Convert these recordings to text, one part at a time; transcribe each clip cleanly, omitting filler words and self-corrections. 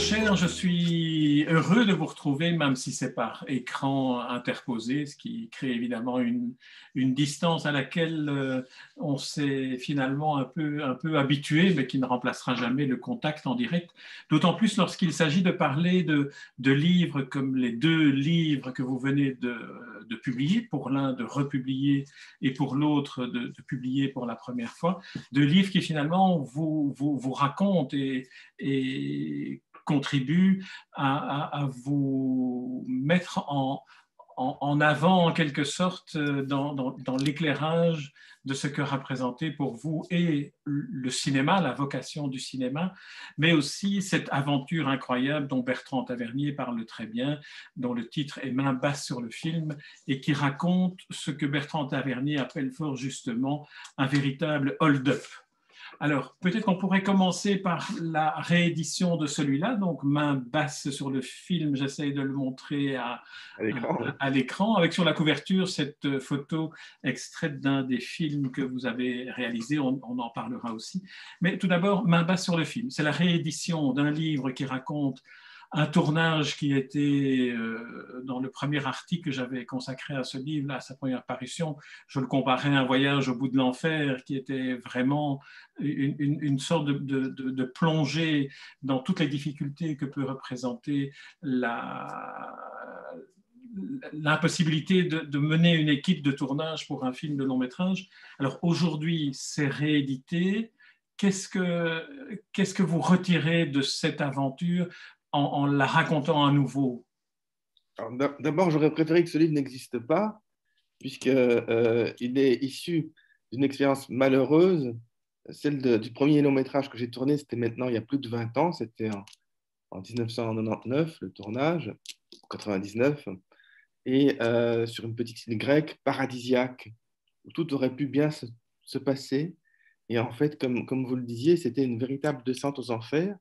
cher, je suis heureux de vous retrouver, même si c'est par écran interposé, ce qui crée évidemment une distance à laquelle on s'est finalement un peu habitué, mais qui ne remplacera jamais le contact en direct. D'autant plus lorsqu'il s'agit de parler de livres comme les deux livres que vous venez de publier, pour l'un de republier et pour l'autre de publier pour la première fois, de livres qui finalement vous racontent et contribue à vous mettre en avant, en quelque sorte, dans l'éclairage de ce que représentait pour vous et le cinéma, la vocation du cinéma, mais aussi cette aventure incroyable dont Bertrand Tavernier parle très bien, dont le titre est Main basse sur le film, et qui raconte ce que Bertrand Tavernier appelle fort justement un véritable hold-up. Alors, peut-être qu'on pourrait commencer par la réédition de celui-là, donc main basse sur le film, j'essaye de le montrer À l'écran, oui. à l'écran, avec sur la couverture cette photo extraite d'un des films que vous avez réalisé, on en parlera aussi. Mais tout d'abord, main basse sur le film, c'est la réédition d'un livre qui raconte un tournage qui était dans le premier article que j'avais consacré à ce livre, à sa première parution. Je le comparais à un voyage au bout de l'enfer qui était vraiment une sorte de plongée dans toutes les difficultés que peut représenter l'impossibilité de mener une équipe de tournage pour un film de long métrage. Alors aujourd'hui, c'est réédité. Qu'est-ce que vous retirez de cette aventure en la racontant à nouveau? Alors, d'abord, j'aurais préféré que ce livre n'existe pas, puisqu'il il est issu d'une expérience malheureuse, celle du premier long métrage que j'ai tourné, c'était maintenant il y a plus de 20 ans, c'était en 1999, le tournage, 99, et sur une petite île grecque paradisiaque, où tout aurait pu bien se passer. Et en fait, comme vous le disiez, c'était une véritable descente aux enfers.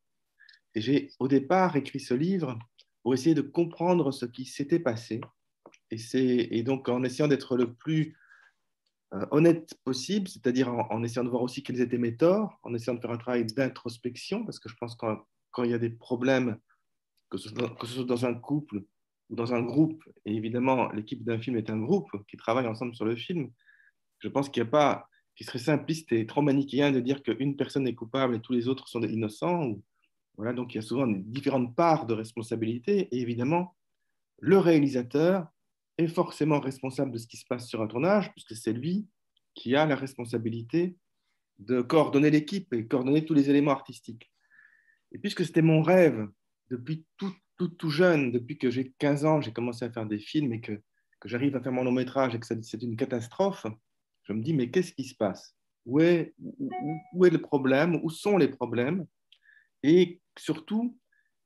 Et j'ai au départ écrit ce livre pour essayer de comprendre ce qui s'était passé. Et donc en essayant d'être le plus honnête possible, c'est-à-dire en essayant de voir aussi quels étaient mes torts, en essayant de faire un travail d'introspection, parce que je pense que quand il y a des problèmes, que ce soit dans un couple ou dans un groupe, et évidemment l'équipe d'un film est un groupe qui travaille ensemble sur le film, je pense qu'il n'y a pas, qu'il serait simpliste et trop manichéen de dire qu'une personne est coupable et tous les autres sont innocents. Voilà, donc il y a souvent différentes parts de responsabilité. Et évidemment, le réalisateur est forcément responsable de ce qui se passe sur un tournage, puisque c'est lui qui a la responsabilité de coordonner l'équipe et coordonner tous les éléments artistiques. Et puisque c'était mon rêve depuis tout jeune, depuis que j'ai 15 ans, j'ai commencé à faire des films et que j'arrive à faire mon long métrage et que c'est une catastrophe, je me dis, mais qu'est-ce qui se passe? Où est le problème? Où sont les problèmes? Et surtout,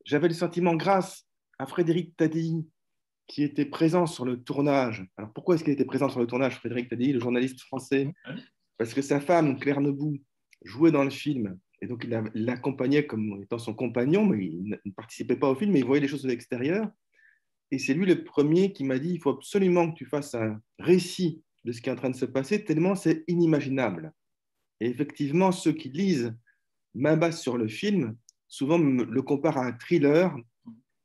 j'avais le sentiment, grâce à Frédéric Tadei, qui était présent sur le tournage. Alors pourquoi est-ce qu'il était présent sur le tournage, Frédéric Tadei, le journaliste français? Parce que sa femme, Claire Nebout, jouait dans le film. Et donc, il l'accompagnait comme étant son compagnon, mais il ne participait pas au film, mais il voyait les choses de l'extérieur. Et c'est lui le premier qui m'a dit, il faut absolument que tu fasses un récit de ce qui est en train de se passer, tellement c'est inimaginable. Et effectivement, ceux qui lisent main basse sur le film, souvent le comparent à un thriller,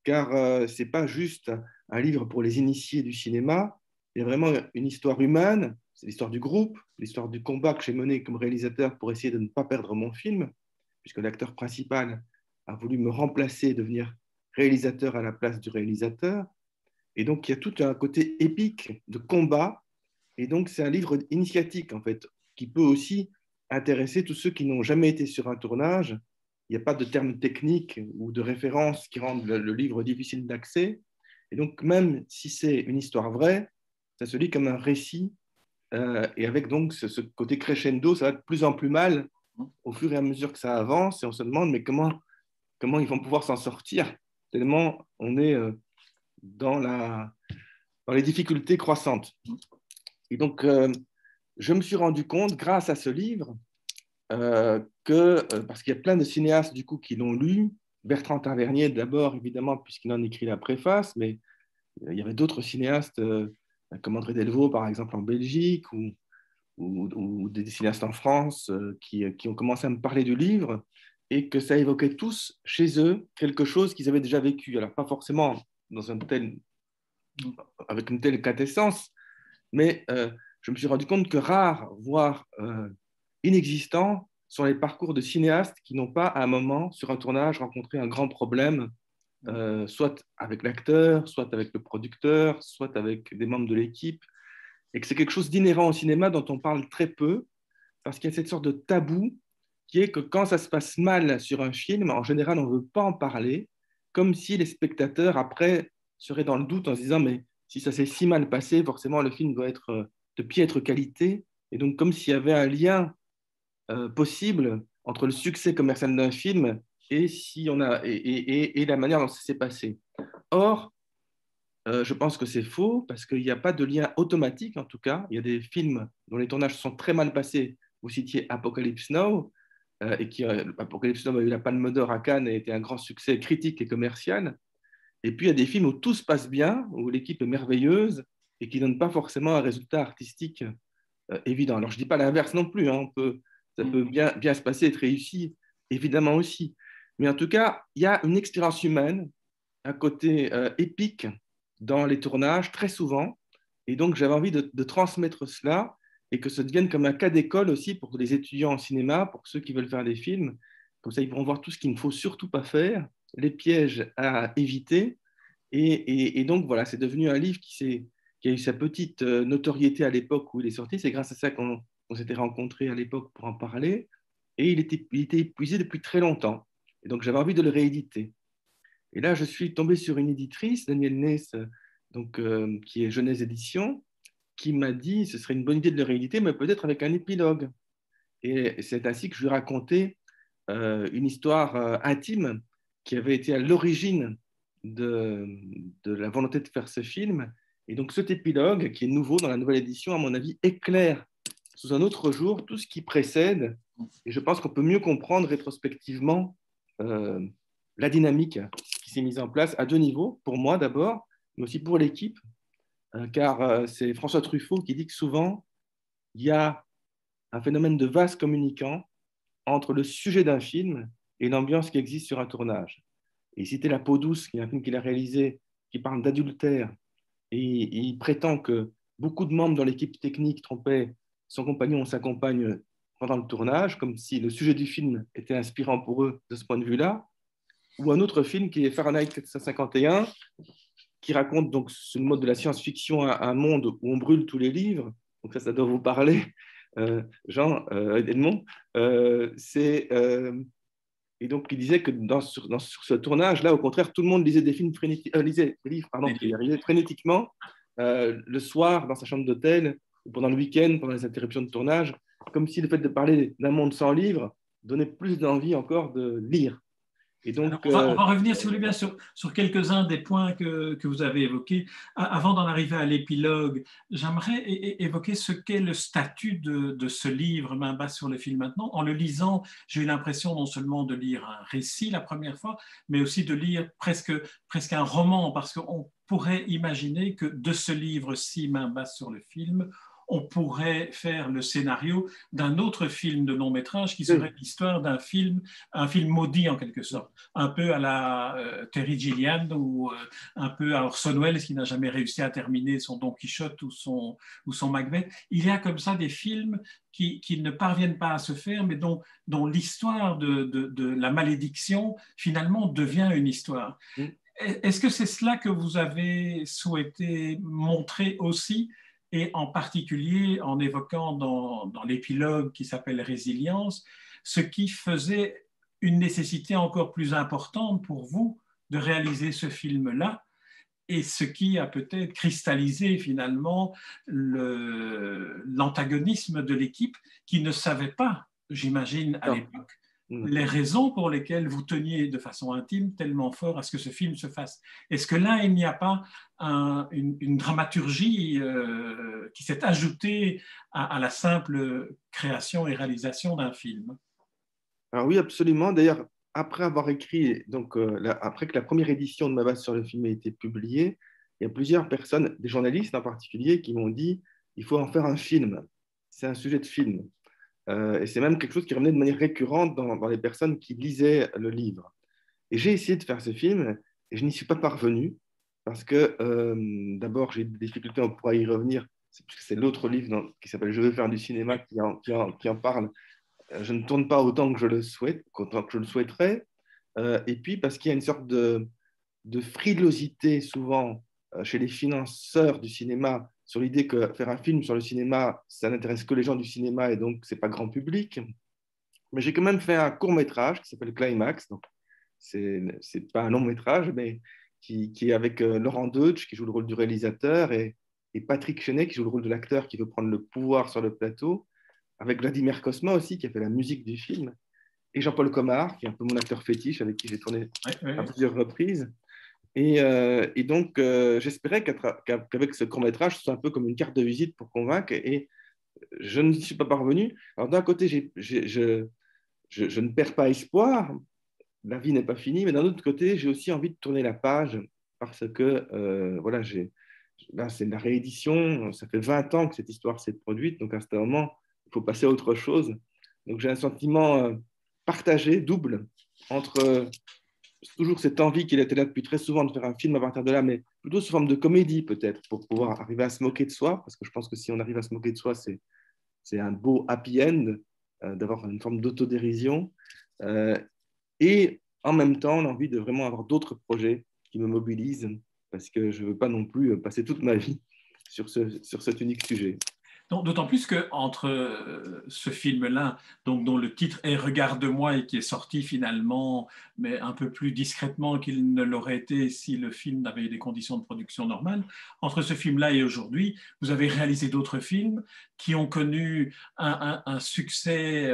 car ce n'est pas juste un livre pour les initiés du cinéma, il y a vraiment une histoire humaine, c'est l'histoire du groupe, l'histoire du combat que j'ai mené comme réalisateur pour essayer de ne pas perdre mon film, puisque l'acteur principal a voulu me remplacer, devenir réalisateur à la place du réalisateur. Et donc, il y a tout un côté épique de combat. Et donc, c'est un livre initiatique, en fait, qui peut aussi intéresser tous ceux qui n'ont jamais été sur un tournage. Il n'y a pas de termes techniques ou de références qui rendent le livre difficile d'accès. Et donc, même si c'est une histoire vraie, ça se lit comme un récit. Et avec donc ce côté crescendo, ça va de plus en plus mal au fur et à mesure que ça avance. Et on se demande, mais comment ils vont pouvoir s'en sortir, tellement on est dans, dans les difficultés croissantes. Et donc, je me suis rendu compte, grâce à ce livre, parce qu'il y a plein de cinéastes du coup qui l'ont lu, Bertrand Tavernier d'abord, évidemment, puisqu'il en écrit la préface, mais il y avait d'autres cinéastes, comme André Delvaux, par exemple, en Belgique, ou des cinéastes en France, qui ont commencé à me parler du livre. et que ça évoquait tous chez eux quelque chose qu'ils avaient déjà vécu. Alors, pas forcément dans un tel, avec une telle quintessence, mais je me suis rendu compte que rares, voire inexistants, sont les parcours de cinéastes qui n'ont pas, à un moment, sur un tournage, rencontré un grand problème, soit avec l'acteur, soit avec le producteur, soit avec des membres de l'équipe, et que c'est quelque chose d'inhérent au cinéma dont on parle très peu, parce qu'il y a cette sorte de tabou qui est que quand ça se passe mal sur un film, en général, on ne veut pas en parler, comme si les spectateurs, après, seraient dans le doute en se disant, mais si ça s'est si mal passé, forcément, le film doit être de piètre qualité. Et donc, comme s'il y avait un lien possible entre le succès commercial d'un film et, si on a, et la manière dont ça s'est passé. Or, je pense que c'est faux parce qu'il n'y a pas de lien automatique, en tout cas. Il y a des films dont les tournages sont très mal passés. Vous citiez Apocalypse Now, et Apocalypse Now a eu la Palme d'Or à Cannes et était un grand succès critique et commercial. Et puis il y a des films où tout se passe bien, où l'équipe est merveilleuse et qui ne donnent pas forcément un résultat artistique évident. Alors je ne dis pas l'inverse non plus, hein. Ça peut bien se passer, être réussi, évidemment aussi. Mais en tout cas, il y a une expérience humaine, un côté épique dans les tournages, très souvent. Et donc, j'avais envie de transmettre cela et que ça devienne comme un cas d'école aussi pour les étudiants en cinéma, pour ceux qui veulent faire des films. Comme ça, ils pourront voir tout ce qu'il ne faut surtout pas faire, les pièges à éviter. Et donc, voilà, c'est devenu un livre qui a eu sa petite notoriété à l'époque où il est sorti. C'est grâce à ça qu'on s'était rencontrés à l'époque pour en parler. Et il était épuisé depuis très longtemps. Et donc, j'avais envie de le rééditer. Et là, je suis tombé sur une éditrice, Danielle Ness, donc, qui est Genèse Édition, qui m'a dit que ce serait une bonne idée de le rééditer, mais peut-être avec un épilogue. Et c'est ainsi que je lui ai raconté une histoire intime qui avait été à l'origine de, de la volonté de faire ce film. Et donc cet épilogue, qui est nouveau dans la nouvelle édition, à mon avis, éclaire sous un autre jour tout ce qui précède. Et je pense qu'on peut mieux comprendre rétrospectivement euh, la dynamique qui s'est mise en place à deux niveaux, pour moi d'abord, mais aussi pour l'équipe, car c'est François Truffaut qui dit que souvent, il y a un phénomène de vase communicant entre le sujet d'un film et l'ambiance qui existe sur un tournage. Et citer La peau douce, qui est un film qu'il a réalisé, qui parle d'adultère, et il prétend que beaucoup de membres dans l'équipe technique trompaient son compagnon ou sa compagne pendant le tournage, comme si le sujet du film était inspirant pour eux de ce point de vue-là. Ou un autre film qui est Fahrenheit 451, qui raconte donc sur le mode de la science-fiction un monde où on brûle tous les livres. Donc ça doit vous parler, Jean, Edmond. C'est et donc, il disait que sur ce tournage-là, au contraire, tout le monde lisait des films lisait des livres, pardon, qui arrivaient frénétiquement le soir dans sa chambre d'hôtel, ou pendant le week-end, pendant les interruptions de tournage, comme si le fait de parler d'un monde sans livres donnait plus d'envie encore de lire. Et Alors, donc, on va revenir, si vous voulez bien, sur quelques-uns des points que vous avez évoqués. Avant d'en arriver à l'épilogue, j'aimerais évoquer ce qu'est le statut de ce livre, Main basse sur le film maintenant. En le lisant, j'ai eu l'impression non seulement de lire un récit la première fois, mais aussi de lire presque un roman, parce qu'on pourrait imaginer que de ce livre-ci, Main basse sur le film, on pourrait faire le scénario d'un autre film de long métrage qui serait l'histoire un film maudit en quelque sorte, un peu à la Terry Gilliam ou un peu à Orson Welles qui n'a jamais réussi à terminer son Don Quichotte ou son Macbeth. Il y a comme ça des films qui ne parviennent pas à se faire, mais dont l'histoire de la malédiction finalement devient une histoire. Est-ce que c'est cela que vous avez souhaité montrer aussi, et en particulier en évoquant dans l'épilogue qui s'appelle Résilience, ce qui faisait une nécessité encore plus importante pour vous de réaliser ce film-là, et ce qui a peut-être cristallisé finalement l'antagonisme de l'équipe qui ne savait pas, j'imagine, à l'époque, les raisons pour lesquelles vous teniez de façon intime tellement fort à ce que ce film se fasse. Est-ce que là, il n'y a pas une dramaturgie qui s'est ajoutée à la simple création et réalisation d'un film? alors oui, absolument. D'ailleurs, après avoir écrit, donc, après que la première édition de Ma base sur le film ait été publiée, il y a plusieurs personnes, des journalistes en particulier, qui m'ont dit il faut en faire un film. C'est un sujet de film. Et c'est même quelque chose qui revenait de manière récurrente dans les personnes qui lisaient le livre. Et j'ai essayé de faire ce film et je n'y suis pas parvenu parce que d'abord j'ai des difficultés, on pourra y revenir, c'est l'autre livre qui s'appelle Je veux faire du cinéma qui en parle. Je ne tourne pas autant que je le souhaite, autant que je le souhaiterais. Et puis parce qu'il y a une sorte de frilosité souvent chez les financeurs du cinéma sur l'idée que faire un film sur le cinéma, ça n'intéresse que les gens du cinéma et donc c'est pas grand public. Mais j'ai quand même fait un court métrage qui s'appelle Climax. Donc c'est pas un long métrage, mais qui est avec Laurent Deutsch qui joue le rôle du réalisateur et Patrick Chenet qui joue le rôle de l'acteur qui veut prendre le pouvoir sur le plateau, avec Vladimir Cosma aussi qui a fait la musique du film, et Jean-Paul Comard qui est un peu mon acteur fétiche avec qui j'ai tourné à plusieurs reprises. Et donc, j'espérais qu'avec ce court-métrage, ce soit un peu comme une carte de visite pour convaincre, et je ne suis pas parvenu. Alors, d'un côté, je ne perds pas espoir, la vie n'est pas finie, mais d'un autre côté, j'ai aussi envie de tourner la page parce que, voilà, là, c'est de la réédition, ça fait 20 ans que cette histoire s'est produite, donc à ce moment, il faut passer à autre chose. Donc, j'ai un sentiment partagé, double, entre toujours cette envie qu'il était là depuis très souvent de faire un film à partir de là, mais plutôt sous forme de comédie peut-être, pour pouvoir arriver à se moquer de soi, parce que je pense que si on arrive à se moquer de soi, c'est un beau happy end, d'avoir une forme d'autodérision. Et en même temps, l'envie de vraiment avoir d'autres projets qui me mobilisent, parce que je ne veux pas non plus passer toute ma vie sur cet unique sujet. D'autant plus qu'entre ce film-là, dont le titre est Regarde-moi et qui est sorti finalement, mais un peu plus discrètement qu'il ne l'aurait été si le film avait eu des conditions de production normales, entre ce film-là et aujourd'hui, vous avez réalisé d'autres films qui ont connu un succès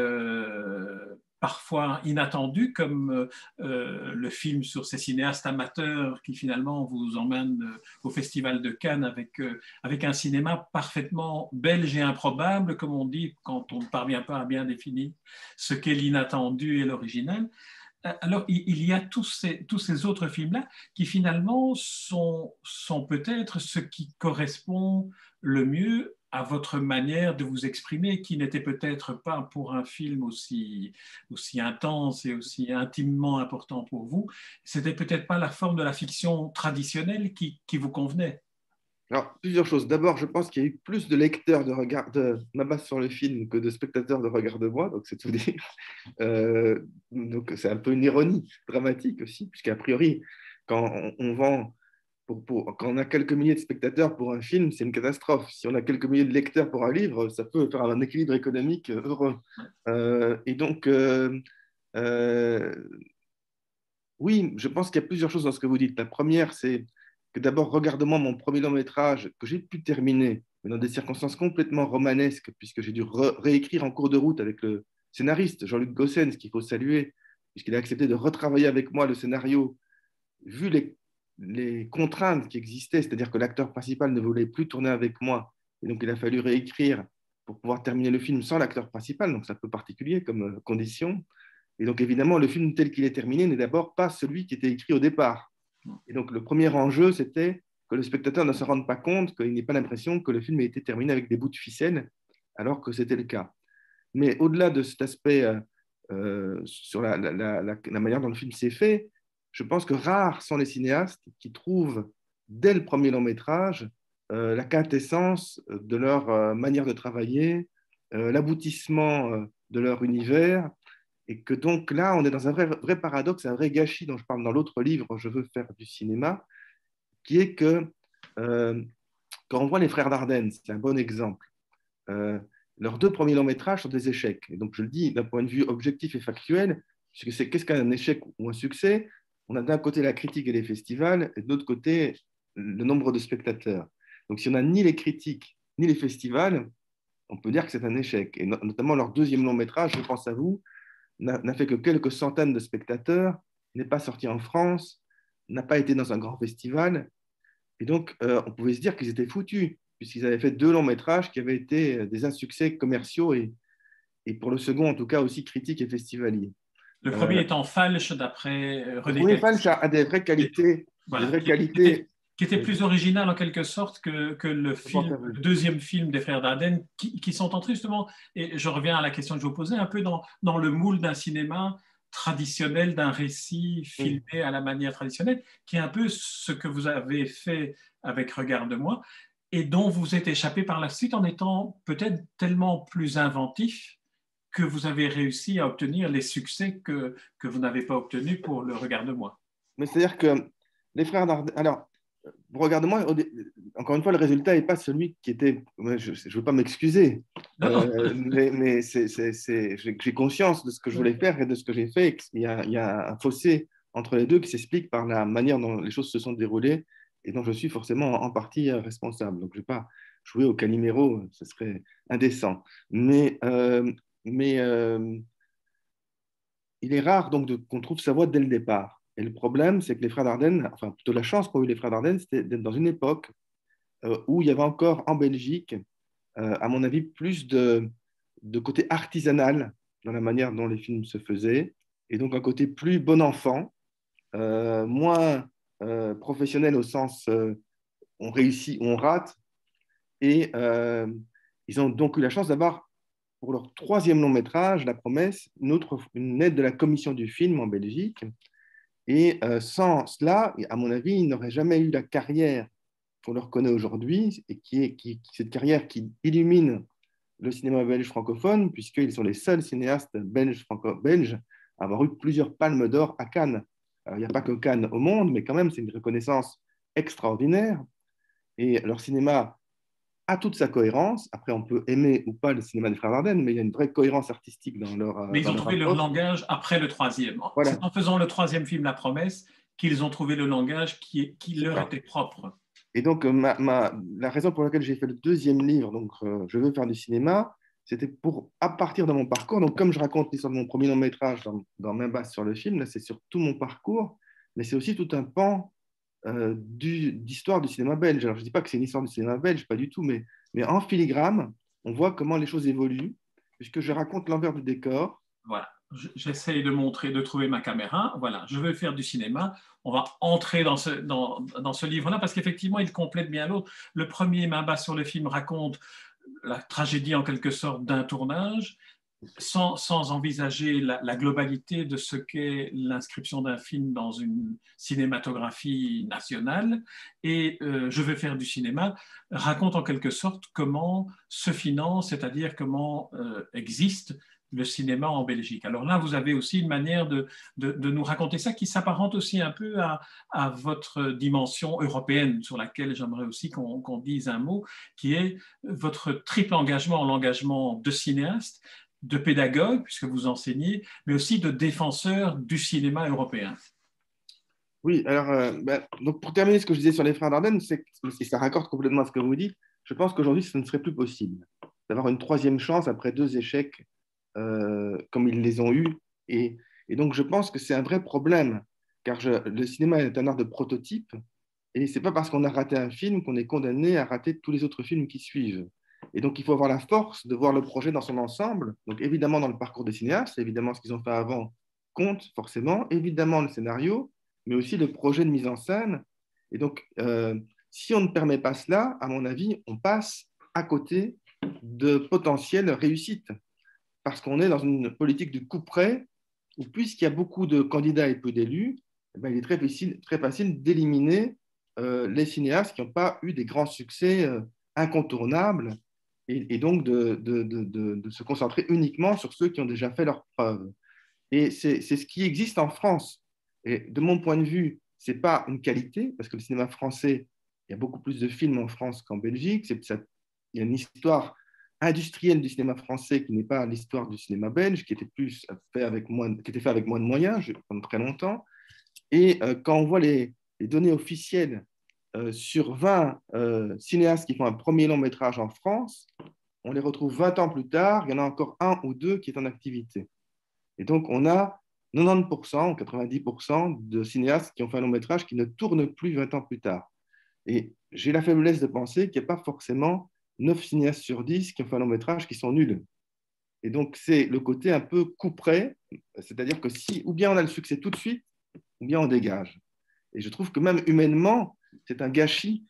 parfois inattendu, comme le film sur ces cinéastes amateurs qui finalement vous emmènent au Festival de Cannes avec un cinéma parfaitement belge et improbable, comme on dit quand on ne parvient pas à bien définir ce qu'est l'inattendu et l'original. Alors, il y a tous ces autres films-là qui finalement sont peut-être ce qui correspond le mieux à votre manière de vous exprimer, qui n'était peut-être pas pour un film aussi intense et aussi intimement important pour vous. C'était peut-être pas la forme de la fiction traditionnelle qui vous convenait. Alors, plusieurs choses. D'abord, je pense qu'il y a eu plus de lecteurs de ma base sur le film que de spectateurs de Regarde-moi, donc c'est tout dire. Donc, c'est un peu une ironie dramatique aussi, puisqu'a priori, quand on vend, quand on a quelques milliers de spectateurs pour un film, c'est une catastrophe. Si on a quelques milliers de lecteurs pour un livre, ça peut faire un équilibre économique heureux. Et donc, euh, oui, je pense qu'il y a plusieurs choses dans ce que vous dites. La première, c'est que d'abord, regarde-moi mon premier long métrage que j'ai pu terminer, mais dans des circonstances complètement romanesques, puisque j'ai dû réécrire en cours de route avec le scénariste Jean-Luc Gossens, qu'il faut saluer, puisqu'il a accepté de retravailler avec moi le scénario, vu les contraintes qui existaient, c'est-à-dire que l'acteur principal ne voulait plus tourner avec moi, et donc il a fallu réécrire pour pouvoir terminer le film sans l'acteur principal, donc c'est un peu particulier comme condition. Et donc, évidemment, le film tel qu'il est terminé n'est d'abord pas celui qui était écrit au départ. Et donc, le premier enjeu, c'était que le spectateur ne se rende pas compte, qu'il n'ait pas l'impression que le film ait été terminé avec des bouts de ficelle, alors que c'était le cas. Mais au-delà de cet aspect sur la manière dont le film s'est fait, je pense que rares sont les cinéastes qui trouvent, dès le premier long métrage, la quintessence de leur manière de travailler, l'aboutissement de leur univers, et que donc là, on est dans un vrai paradoxe, un vrai gâchis dont je parle dans l'autre livre, Je veux faire du cinéma, qui est que quand on voit les frères Dardenne, c'est un bon exemple, euh, leurs deux premiers longs métrages sont des échecs. Et donc je le dis d'un point de vue objectif et factuel, puisque c'est qu'est-ce qu'un échec ou un succès? On a d'un côté la critique et les festivals, et de l'autre côté le nombre de spectateurs. Donc si on n'a ni les critiques ni les festivals, on peut dire que c'est un échec. Et notamment leur deuxième long métrage, je pense à vous, n'a fait que quelques centaines de spectateurs, n'est pas sorti en France, n'a pas été dans un grand festival. Et donc, on pouvait se dire qu'ils étaient foutus, puisqu'ils avaient fait deux longs métrages qui avaient été des insuccès commerciaux et pour le second, en tout cas, aussi critiques et festivaliers. Le premier étant Falche, d'après Le René premier Caillier. Falch a des vraies qualités, Voilà. des vraies qualités qui était plus original en quelque sorte que le deuxième film des frères Dardenne, qui sont entrés justement, et je reviens à la question que je vous posais, un peu dans le moule d'un cinéma traditionnel, d'un récit filmé à la manière traditionnelle, qui est un peu ce que vous avez fait avec Regarde-moi, et dont vous êtes échappé par la suite en étant peut-être tellement plus inventif que vous avez réussi à obtenir les succès que vous n'avez pas obtenus pour le Regarde-moi. Mais c'est-à-dire que les frères Dardenne. Alors, regarde-moi, encore une fois, le résultat n'est pas celui qui était. Je ne veux pas m'excuser, Non, non. mais j'ai conscience de ce que je voulais faire et de ce que j'ai fait. Il y a un fossé entre les deux qui s'explique par la manière dont les choses se sont déroulées et dont je suis forcément en partie responsable. Donc, je ne vais pas jouer au Calimero, ce serait indécent. Mais il est rare donc qu'on trouve sa voie dès le départ. Et le problème, c'est que les frères Dardenne, enfin plutôt la chance qu'ont eu les frères Dardenne, c'était d'être dans une époque où il y avait encore en Belgique, à mon avis, plus de côté artisanal dans la manière dont les films se faisaient, et donc un côté plus bon enfant, moins professionnel au sens on réussit ou on rate. Et ils ont donc eu la chance d'avoir, pour leur troisième long métrage, La Promesse, une aide de la commission du film en Belgique. Et sans cela, à mon avis, ils n'auraient jamais eu la carrière qu'on leur connaît aujourd'hui, et cette carrière qui illumine le cinéma belge francophone, puisqu'ils sont les seuls cinéastes belges à avoir eu plusieurs palmes d'or à Cannes. Alors, il n'y a pas que Cannes au monde, mais quand même, c'est une reconnaissance extraordinaire. Et leur cinéma a toute sa cohérence. Après, on peut aimer ou pas le cinéma des frères Dardenne, mais il y a une vraie cohérence artistique dans Mais ils dans ont leur trouvé leur approche. langage après le troisième. Voilà, C'est en faisant le troisième film, La Promesse, qu'ils ont trouvé le langage qui leur ça. était propre. Et donc, la raison pour laquelle j'ai fait le deuxième livre, donc Je veux faire du cinéma, c'était pour, à partir de mon parcours, donc comme je raconte l'histoire de mon premier long métrage dans Main basse sur le film, là c'est sur tout mon parcours, mais c'est aussi tout un pan d'histoire du cinéma belge. Alors je ne dis pas que c'est une histoire du cinéma belge, pas du tout, mais en filigrane, on voit comment les choses évoluent, puisque je raconte l'envers du décor. Voilà. J'essaye de montrer, de trouver ma caméra. Voilà, je veux faire du cinéma. On va entrer dans ce livre-là parce qu'effectivement, il complète bien l'autre. Le premier, Main basse sur le film, raconte la tragédie en quelque sorte d'un tournage, sans envisager la globalité de ce qu'est l'inscription d'un film dans une cinématographie nationale. Et Je veux faire du cinéma raconte en quelque sorte comment se finance, c'est-à-dire comment existe le cinéma en Belgique. Alors là, vous avez aussi une manière de nous raconter ça qui s'apparente aussi un peu à votre dimension européenne sur laquelle j'aimerais aussi qu'on dise un mot, qui est votre triple engagement, l'engagement de cinéaste, de pédagogue, puisque vous enseignez, mais aussi de défenseur du cinéma européen. Oui, alors, donc pour terminer ce que je disais sur les frères Dardenne, et ça raccorde complètement à ce que vous dites, je pense qu'aujourd'hui, ce ne serait plus possible d'avoir une troisième chance après deux échecs comme ils les ont eus. Et donc, je pense que c'est un vrai problème, car le cinéma est un art de prototype, et ce n'est pas parce qu'on a raté un film qu'on est condamné à rater tous les autres films qui suivent. Et donc, il faut avoir la force de voir le projet dans son ensemble. Donc, évidemment, dans le parcours des cinéastes, évidemment, ce qu'ils ont fait avant compte forcément, évidemment, le scénario, mais aussi le projet de mise en scène. Et donc, si on ne permet pas cela, à mon avis, on passe à côté de potentielles réussites parce qu'on est dans une politique du coup près, où puisqu'il y a beaucoup de candidats et peu d'élus, eh ben, il est très facile d'éliminer les cinéastes qui n'ont pas eu des grands succès incontournables, et donc de se concentrer uniquement sur ceux qui ont déjà fait leurs preuves. Et c'est ce qui existe en France. Et de mon point de vue, ce n'est pas une qualité, parce que le cinéma français, il y a beaucoup plus de films en France qu'en Belgique. Il y a une histoire industrielle du cinéma français qui n'est pas l'histoire du cinéma belge, qui était qui était fait avec moins de moyens pendant très longtemps. Et quand on voit les données officielles sur 20 cinéastes qui font un premier long métrage en France, on les retrouve 20 ans plus tard, il y en a encore un ou deux qui est en activité. Et donc, on a 90% ou 90% de cinéastes qui ont fait un long métrage qui ne tournent plus 20 ans plus tard. Et j'ai la faiblesse de penser qu'il n'y a pas forcément 9 cinéastes sur 10 qui ont fait un long métrage qui sont nuls. Et donc, c'est le côté un peu couperet, c'est-à-dire que si, ou bien on a le succès tout de suite, ou bien on dégage. Et je trouve que même humainement, c'est un gâchis.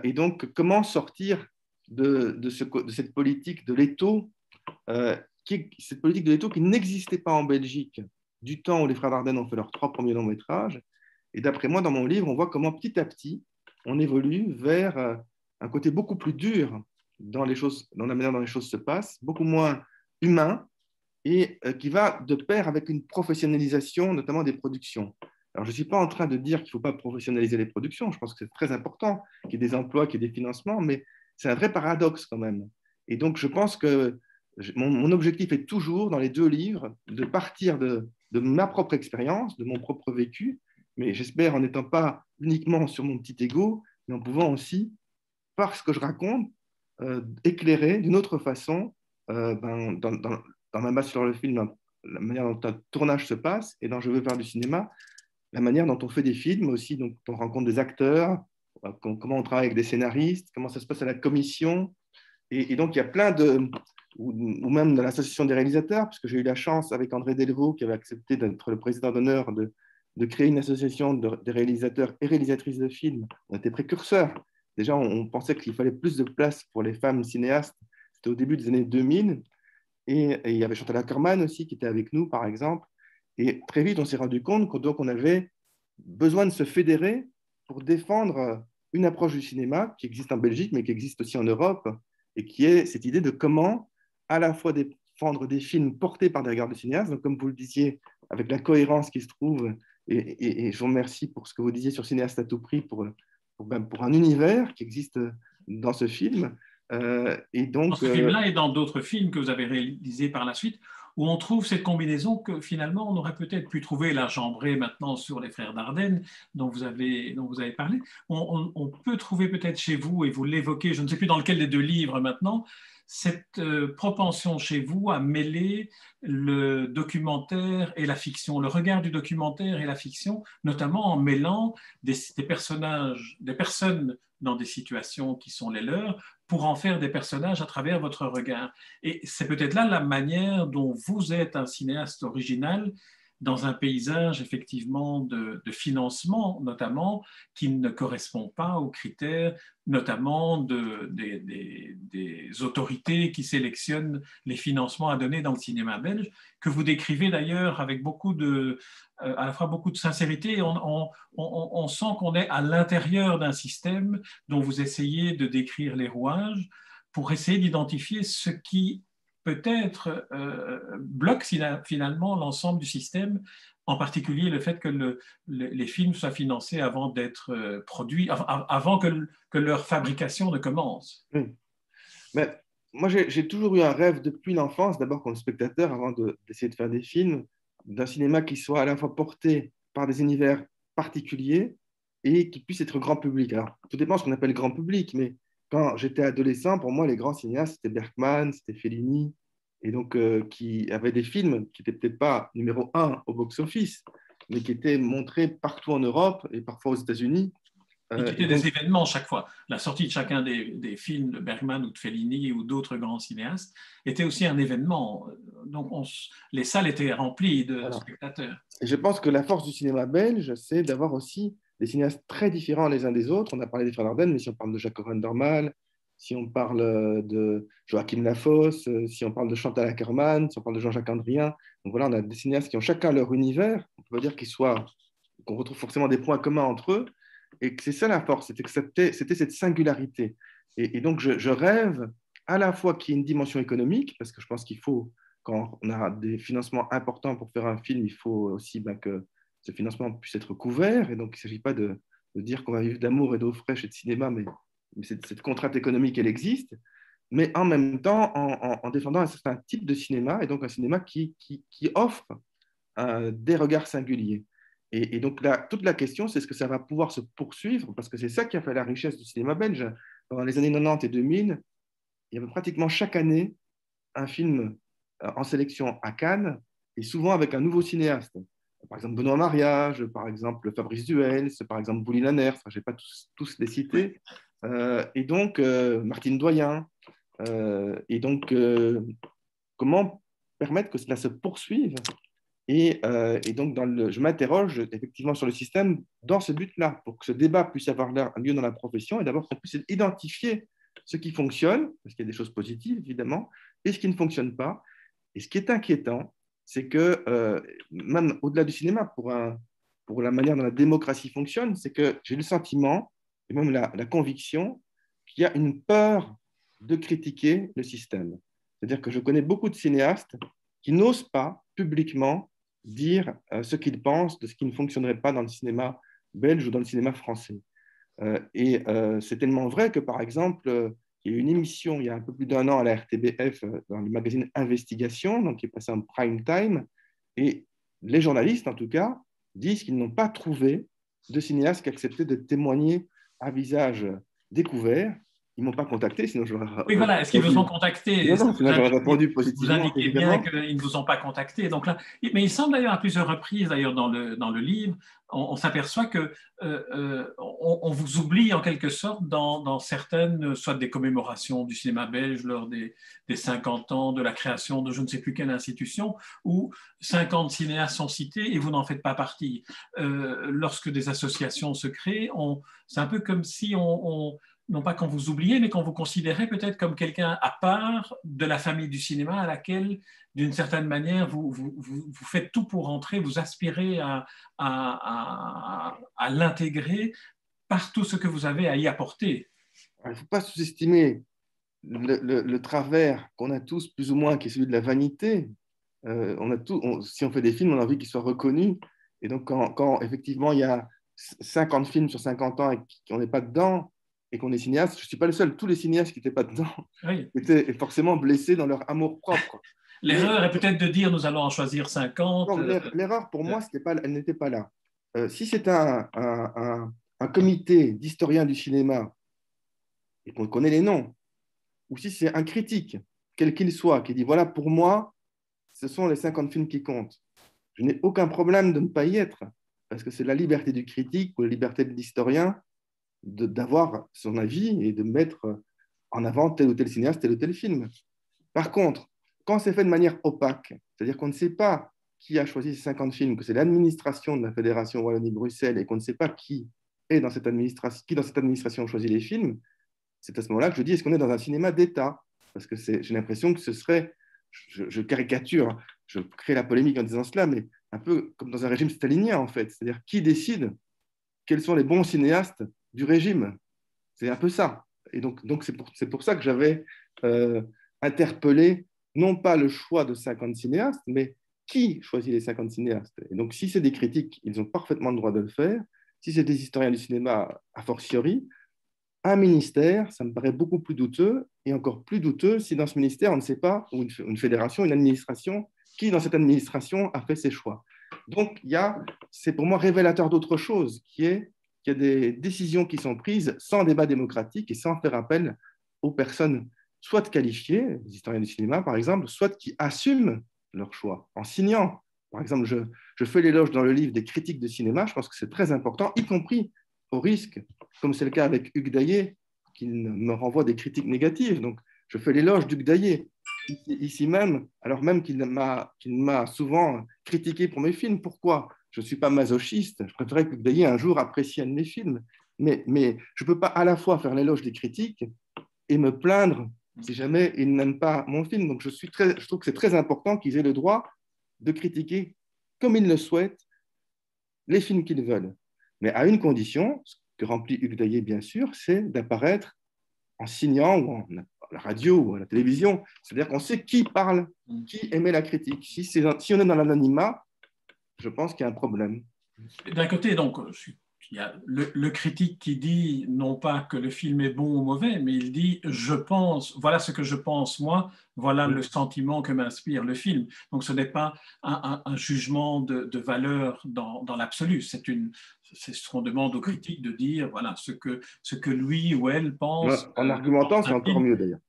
Et donc, comment sortir de cette politique de l'étau, cette politique de l'étau qui n'existait pas en Belgique du temps où les frères Dardenne ont fait leurs 3 premiers longs métrages. Et d'après moi, dans mon livre, on voit comment petit à petit, on évolue vers un côté beaucoup plus dur dans les choses, dans la manière dont les choses se passent, beaucoup moins humain, et qui va de pair avec une professionnalisation, notamment des productions. Alors, je ne suis pas en train de dire qu'il ne faut pas professionnaliser les productions, je pense que c'est très important qu'il y ait des emplois, qu'il y ait des financements, mais c'est un vrai paradoxe quand même. Et donc, je pense que mon objectif est toujours, dans les 2 livres, de partir de ma propre expérience, de mon propre vécu, mais j'espère en n'étant pas uniquement sur mon petit ego, mais en pouvant aussi, par ce que je raconte, éclairer d'une autre façon dans ma base sur le film, la manière dont un tournage se passe et dont je veux faire du cinéma, la manière dont on fait des films aussi, donc on rencontre des acteurs, comment on travaille avec des scénaristes, comment ça se passe à la commission. Et donc, il y a plein ou même dans l'association des réalisateurs, parce que j'ai eu la chance avec André Delvaux, qui avait accepté d'être le président d'honneur, de créer une association des réalisateurs et réalisatrices de films. On était précurseurs. Déjà, on pensait qu'il fallait plus de place pour les femmes cinéastes. C'était au début des années 2000. Et il y avait Chantal Akerman aussi qui était avec nous, par exemple. Et très vite, on s'est rendu compte qu'on avait besoin de se fédérer pour défendre une approche du cinéma qui existe en Belgique, mais qui existe aussi en Europe, et qui est cette idée de comment à la fois défendre des films portés par des regards de cinéastes, donc comme vous le disiez, avec la cohérence qui se trouve, et je vous remercie pour ce que vous disiez sur Cinéaste à tout prix, pour un univers qui existe dans ce film. Et Dans donc, ce film-là et dans d'autres films que vous avez réalisés par la suite, où on trouve cette combinaison que finalement on aurait peut-être pu trouver la chambrée maintenant sur les frères Dardenne dont vous avez parlé. On peut trouver peut-être chez vous, et vous l'évoquez, je ne sais plus dans lequel des 2 livres maintenant, cette propension chez vous à mêler le documentaire et la fiction, le regard du documentaire et la fiction, notamment en mêlant des personnages, des personnes dans des situations qui sont les leurs, pour en faire des personnages à travers votre regard. Et c'est peut-être là la manière dont vous êtes un cinéaste original dans un paysage effectivement de financement notamment qui ne correspond pas aux critères notamment des autorités qui sélectionnent les financements à donner dans le cinéma belge, que vous décrivez d'ailleurs avec à la fois beaucoup de sincérité. On sent qu'on est à l'intérieur d'un système dont vous essayez de décrire les rouages pour essayer d'identifier ce qui peut-être bloque finalement l'ensemble du système, en particulier le fait que les films soient financés avant d'être produits, avant que leur fabrication ne commence. mais moi, j'ai toujours eu un rêve depuis l'enfance, d'abord comme spectateur, avant d'essayer de faire des films, d'un cinéma qui soit à la fois porté par des univers particuliers et qui puisse être grand public. Alors, tout dépend de ce qu'on appelle grand public, mais quand j'étais adolescent, pour moi, les grands cinéastes, c'était Bergman, c'était Fellini, et donc qui avaient des films qui n'étaient peut-être pas numéro 1 au box-office, mais qui étaient montrés partout en Europe et parfois aux États-Unis. Et qui Et étaient donc, des événements chaque fois. La sortie de chacun des films de Bergman ou de Fellini ou d'autres grands cinéastes était aussi un événement. Donc les salles étaient remplies de voilà. spectateurs. Et je pense que la force du cinéma belge, c'est d'avoir aussi des cinéastes très différents les uns des autres. On a parlé des frères Dardenne, mais si on parle de Jacques Van Dormal, si on parle de Joachim Lafosse, si on parle de Chantal Akerman, si on parle de Jean-Jacques Andrien, donc voilà, on a des cinéastes qui ont chacun leur univers. On peut pas dire qu'on retrouve forcément des points communs entre eux, et que c'est ça la force, c'était que c'était cette singularité. Et donc je rêve à la fois qu'il y ait une dimension économique, parce que je pense qu'il faut, quand on a des financements importants pour faire un film, il faut aussi que ce financement puisse être couvert. Et donc, il ne s'agit pas de dire qu'on va vivre d'amour et d'eau fraîche et de cinéma, mais cette contrainte économique, elle existe. Mais en même temps, en défendant un certain type de cinéma, et donc un cinéma qui offre des regards singuliers. Et donc, là, toute la question, c'est est-ce que ça va pouvoir se poursuivre, parce que c'est ça qui a fait la richesse du cinéma belge. Pendant les années 90 et 2000, il y avait pratiquement chaque année un film en sélection à Cannes, et souvent avec un nouveau cinéaste. Par exemple, Benoît Mariage, par exemple, Fabrice Duels, par exemple, Bouli Lanner, enfin, je ne vais pas tous les citer. Et donc, Martine Doyen. Et donc, comment permettre que cela se poursuive Et donc, je m'interroge effectivement sur le système dans ce but-là, pour que ce débat puisse avoir lieu dans la profession et d'abord qu'on puisse identifier ce qui fonctionne, parce qu'il y a des choses positives évidemment, et ce qui ne fonctionne pas. Et ce qui est inquiétant, c'est que même au-delà du cinéma, pour la manière dont la démocratie fonctionne, c'est que j'ai le sentiment, et même la conviction, qu'il y a une peur de critiquer le système. C'est-à-dire que je connais beaucoup de cinéastes qui n'osent pas publiquement dire ce qu'ils pensent de ce qui ne fonctionnerait pas dans le cinéma belge ou dans le cinéma français. C'est tellement vrai que, par exemple, il y a eu une émission il y a un peu plus d'un an à la RTBF dans le magazine Investigation, donc qui est passé en prime time, et les journalistes, en tout cas, disent qu'ils n'ont pas trouvé de cinéaste qui acceptait de témoigner à visage découvert. Ils ne m'ont pas contacté, sinon j'aurais Oui, voilà. Est-ce qu'ils vous ont répondu. contacté? Non, non, sinon j'aurais répondu Vous positivement, indiquez bien évidemment. qu'ils ne vous ont pas contacté. Donc là, mais il semble d'ailleurs à plusieurs reprises, d'ailleurs dans le livre, on s'aperçoit que on vous oublie en quelque sorte dans certaines, soit des commémorations du cinéma belge lors des 50 ans de la création de je ne sais plus quelle institution, où 50 cinéastes sont cités et vous n'en faites pas partie. Lorsque des associations se créent, c'est un peu comme si non pas qu'on vous oubliez, mais qu'on vous considérait peut-être comme quelqu'un à part de la famille du cinéma à laquelle, d'une certaine manière, vous faites tout pour entrer, vous aspirez à l'intégrer par tout ce que vous avez à y apporter. Il ne faut pas sous-estimer le travers qu'on a tous, plus ou moins, qui est celui de la vanité. Si on fait des films, on a envie qu'ils soient reconnus. Et donc, quand effectivement il y a 50 films sur 50 ans et qu'on n'est pas dedans, et qu'on est cinéaste, je ne suis pas le seul, tous les cinéastes qui n'étaient pas dedans Oui. étaient forcément blessés dans leur amour-propre. L'erreur est peut-être de dire nous allons en choisir 50. L'erreur, pour moi, elle n'était pas là. Si c'est un comité d'historiens du cinéma et qu'on connaît les noms, ou si c'est un critique, quel qu'il soit, qui dit voilà, pour moi, ce sont les 50 films qui comptent. Je n'ai aucun problème de ne pas y être, parce que c'est la liberté du critique ou la liberté de l'historien d'avoir son avis et de mettre en avant tel ou tel cinéaste, tel ou tel film. Par contre, quand c'est fait de manière opaque, c'est-à-dire qu'on ne sait pas qui a choisi ces 50 films, que c'est l'administration de la Fédération Wallonie-Bruxelles et qu'on ne sait pas qui dans cette administration choisit les films, c'est à ce moment-là que je dis, est-ce qu'on est dans un cinéma d'État? Parce que j'ai l'impression que ce serait, je caricature, je crée la polémique en disant cela, mais un peu comme dans un régime stalinien, en fait. C'est-à-dire, qui décide quels sont les bons cinéastes du régime? C'est un peu ça. Et donc c'est pour ça que j'avais interpellé, non pas le choix de 50 cinéastes, mais qui choisit les 50 cinéastes? Et donc, si c'est des critiques, ils ont parfaitement le droit de le faire. Si c'est des historiens du cinéma, a fortiori, un ministère, ça me paraît beaucoup plus douteux, et encore plus douteux si dans ce ministère, on ne sait pas, ou une fédération, une administration, qui dans cette administration a fait ses choix. Donc, c'est pour moi révélateur d'autre chose, qu'il y a des décisions qui sont prises sans débat démocratique et sans faire appel aux personnes soit qualifiées, les historiens du cinéma par exemple, soit qui assument leur choix en signant. Par exemple, je fais l'éloge dans le livre des critiques de cinéma, je pense que c'est très important, y compris au risque, comme c'est le cas avec Hugues Daillet, qui me renvoie des critiques négatives. Donc, je fais l'éloge d'Hugues Daillet, ici même, alors même qu'il m'a souvent critiqué pour mes films. Pourquoi? Je ne suis pas masochiste, je préférerais que Hugues Daillet un jour apprécie un de mes films. Mais je ne peux pas à la fois faire l'éloge des critiques et me plaindre si jamais ils n'aiment pas mon film. Donc, je trouve que c'est très important qu'ils aient le droit de critiquer comme ils le souhaitent les films qu'ils veulent. Mais à une condition, ce que remplit Hugues Daillet, bien sûr, c'est d'apparaître en signant ou à la radio ou à la télévision. C'est-à-dire qu'on sait qui parle, qui émet la critique. Si on est dans l'anonymat, je pense qu'il y a un problème. D'un côté, donc, il y a le critique qui dit non pas que le film est bon ou mauvais, mais il dit je pense, voilà ce que je pense moi, voilà le sentiment que m'inspire le film. Donc ce n'est pas un jugement de valeur dans l'absolu. C'est ce qu'on demande aux critiques de dire voilà ce que lui ou elle pense. En argumentant, c'est encore mieux d'ailleurs.